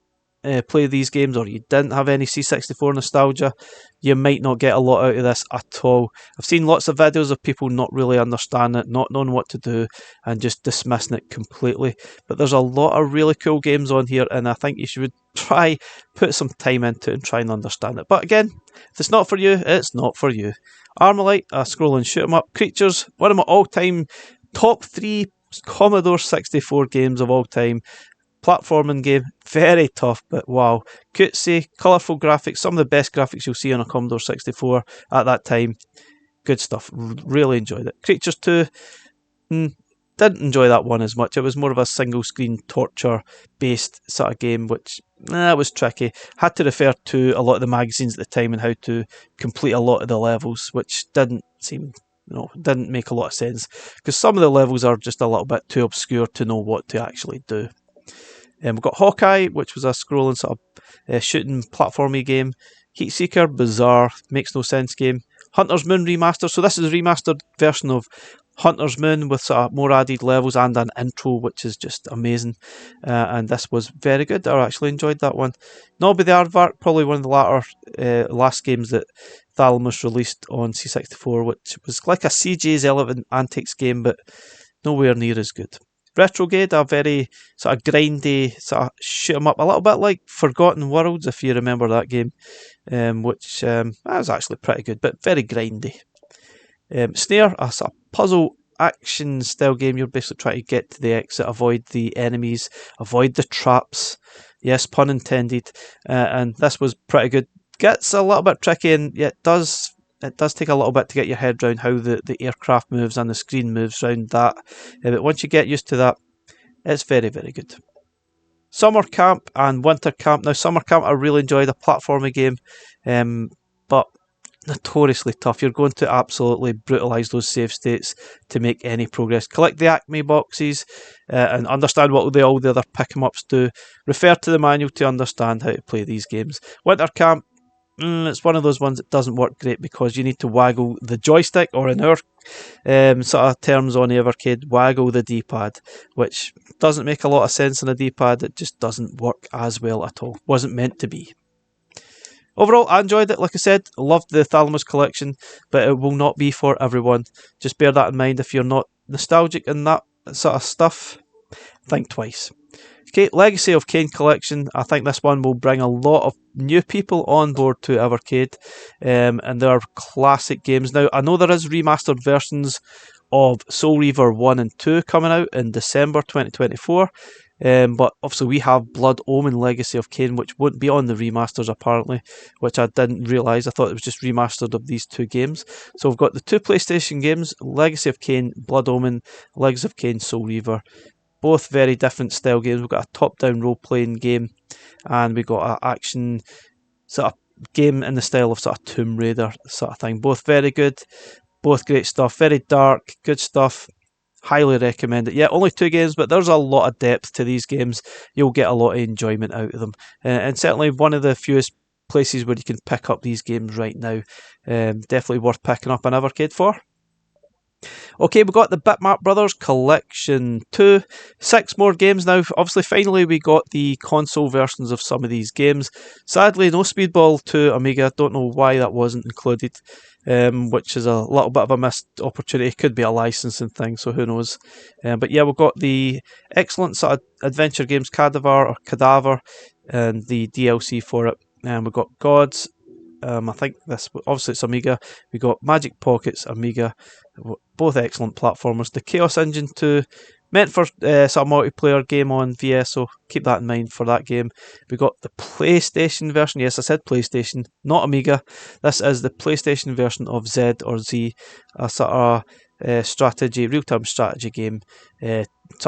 play these games or you didn't have any C64 nostalgia, you might not get a lot out of this at all. I've seen lots of videos of people not really understanding it, not knowing what to do, and just dismissing it completely. But there's a lot of really cool games on here, and I think you should try put some time into it and try and understand it. But again, if it's not for you, it's not for you. Armalite, a scroll and shoot 'em up. Creatures, one of my all-time top 3 Commodore 64 games of all time. Platforming game, very tough, but wow. Cutesy, colourful graphics, some of the best graphics you'll see on a Commodore 64 at that time. Good stuff, really enjoyed it. Creatures 2, didn't enjoy that one as much. It was more of a single screen torture based sort of game, which was tricky. Had to refer to a lot of the magazines at the time and how to complete a lot of the levels, which didn't make a lot of sense, because some of the levels are just a little bit too obscure to know what to actually do. We've got Hawkeye, which was a scrolling sort of shooting platformy game. Heatseeker, bizarre, makes no sense game. Hunter's Moon remaster. So this is a remastered version of Hunter's Moon with sort of more added levels and an intro, which is just amazing. And this was very good. I actually enjoyed that one. Nobby the Aardvark, probably one of the last games that Thalamus released on C64, which was like a CJ's Elephant Antics game, but nowhere near as good. Retrograde, a very sort of grindy, sort of shoot 'em up, a little bit like Forgotten Worlds, if you remember that game, which was actually pretty good, but very grindy. Snare, a sort of puzzle action style game. You're basically trying to get to the exit, avoid the enemies, avoid the traps. Yes, pun intended. And this was pretty good. Gets a little bit tricky, and it does take a little bit to get your head around how the aircraft moves and the screen moves around that. But once you get used to that, it's very, very good. Summer Camp and Winter Camp. Now, Summer Camp I really enjoyed, a platforming game, but notoriously tough. You're going to absolutely brutalise those save states to make any progress. Collect the Acme boxes and understand what all the other pick 'em ups do. Refer to the manual to understand how to play these games. Winter Camp, it's one of those ones that doesn't work great because you need to waggle the joystick, or in our sort of terms on the Evercade, waggle the D-pad, which doesn't make a lot of sense on a D-pad. It just doesn't work as well at all. Wasn't meant to be. Overall, I enjoyed it. Like I said, loved the Thalamus Collection, but it will not be for everyone. Just bear that in mind. If you're not nostalgic in that sort of stuff, think twice. Okay, Legacy of Kain Collection. I think this one will bring a lot of new people on board to Evercade, and they are classic games. Now, I know there is remastered versions of Soul Reaver 1 and 2 coming out in December 2024. But obviously we have Blood Omen Legacy of Kain, which won't be on the remasters apparently, which I didn't realise. I thought it was just remastered of these two games. So we've got the two PlayStation games, Legacy of Kain, Blood Omen, Legacy of Kain, Soul Reaver. Both very different style games. We've got a top-down role-playing game, and we've got an action sort of game in the style of sort of Tomb Raider sort of thing. Both very good, both great stuff, very dark, good stuff. Highly recommend it. Yeah, only two games, but there's a lot of depth to these games. You'll get a lot of enjoyment out of them. And certainly one of the fewest places where you can pick up these games right now. Definitely worth picking up an Evercade for. Okay, we've got the Bitmap Brothers Collection 2. 6 more games now. Obviously, finally, we got the console versions of some of these games. Sadly, no Speedball 2 Amiga. Don't know why that wasn't included, which is a little bit of a missed opportunity. Could be a licensing thing, so who knows. But yeah, we've got the excellent sort of adventure games, Cadaver, and the DLC for it. And we've got Gods. I think this, obviously it's Amiga. We got Magic Pockets, Amiga, both excellent platformers. The Chaos Engine 2, meant for sort of multiplayer game on VS, so keep that in mind for that game. We got the PlayStation version. Yes, I said PlayStation, not Amiga. This is the PlayStation version of Z or Z, a sort of strategy, real-time strategy game, sort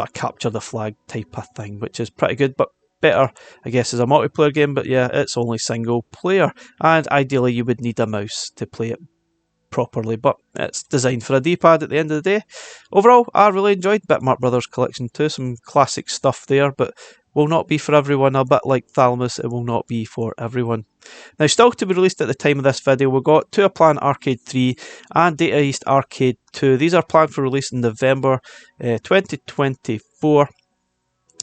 of capture the flag type of thing, which is pretty good, but better, I guess, as a multiplayer game. But yeah, it's only single player, and ideally you would need a mouse to play it properly, but it's designed for a D-pad at the end of the day. Overall, I really enjoyed Bitmap Brothers Collection 2, some classic stuff there, but will not be for everyone. A bit like Thalamus, it will not be for everyone. Now, still to be released at the time of this video, we've got Toaplan Arcade 3 and Data East Arcade 2. These are planned for release in November 2024.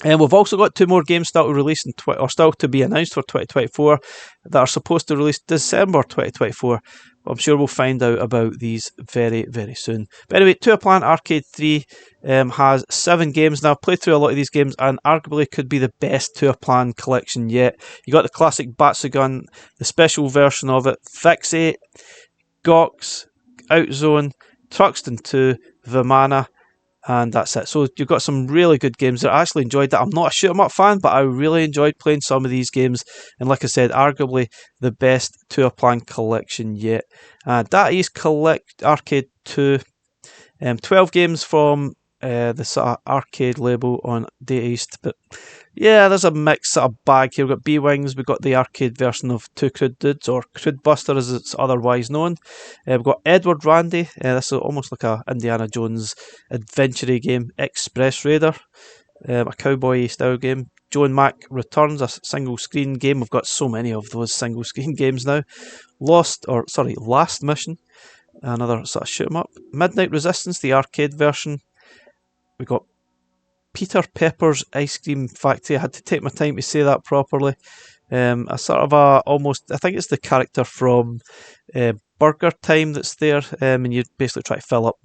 And we've also got 2 more games still to release or still to be announced for 2024 that are supposed to release December 2024. I'm sure we'll find out about these very, very soon. But anyway, Toaplan Arcade 3 has 7 games. Now, I've played through a lot of these games and arguably could be the best Toaplan collection yet. You got the classic Batsugun, the special version of it, Fixate, Gox, Outzone, Truxton 2, Vimana, and that's it. So you've got some really good games there. I actually enjoyed that. I'm not a shoot 'em up fan, but I really enjoyed playing some of these games. And like I said, arguably the best Toaplan collection yet. Data East Arcade 2. 12 games from the sort of arcade label on Data East. But yeah, there's a mixed sort of bag here. We've got B-Wings, we've got the arcade version of Two Crude Dudes, or Crude Buster as it's otherwise known. We've got Edward Randy, this is almost like a Indiana Jones adventure game. Express Raider, a cowboy style game. Joe and Mac Returns, a single screen game. We've got so many of those single screen games now. Last Mission, another sort of shoot 'em up. Midnight Resistance, the arcade version. We got Peter Pepper's Ice Cream Factory. I had to take my time to say that properly. A sort of almost, I think it's the character from Burger Time that's there, and you basically try to fill up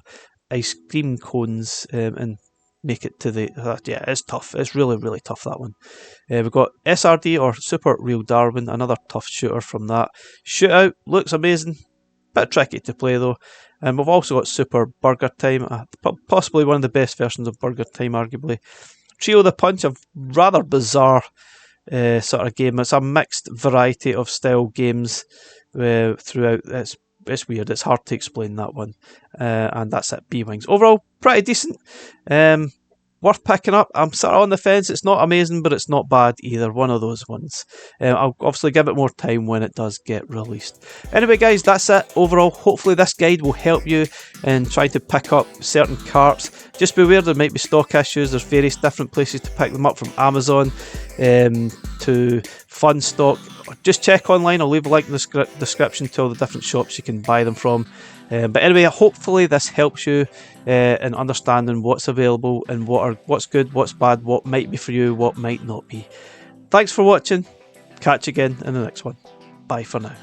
ice cream cones and make it to the. Yeah, it's tough. It's really, really tough, that one. We've got SRD, or Super Real Darwin, another tough shooter from that. Shootout looks amazing. Bit tricky to play though. And we've also got Super Burger Time, possibly one of the best versions of Burger Time, arguably. Trio the Punch, a rather bizarre sort of game. It's a mixed variety of style games throughout. It's weird. It's hard to explain that one. And that's it. B-Wings. Overall, pretty decent. worth picking up. I'm sort of on the fence. It's not amazing, but it's not bad either. One of those ones. I'll obviously give it more time when it does get released. Anyway, guys, that's it. Overall, hopefully this guide will help you in trying to pick up certain carts. Just beware, there might be stock issues. There's various different places to pick them up, from Amazon to Fun Stock. Just check online. I'll leave a link in the description to all the different shops you can buy them from. But anyway, hopefully this helps you in understanding what's available and what's good, what's bad, what might be for you, what might not be. Thanks for watching. Catch you again in the next one. Bye for now.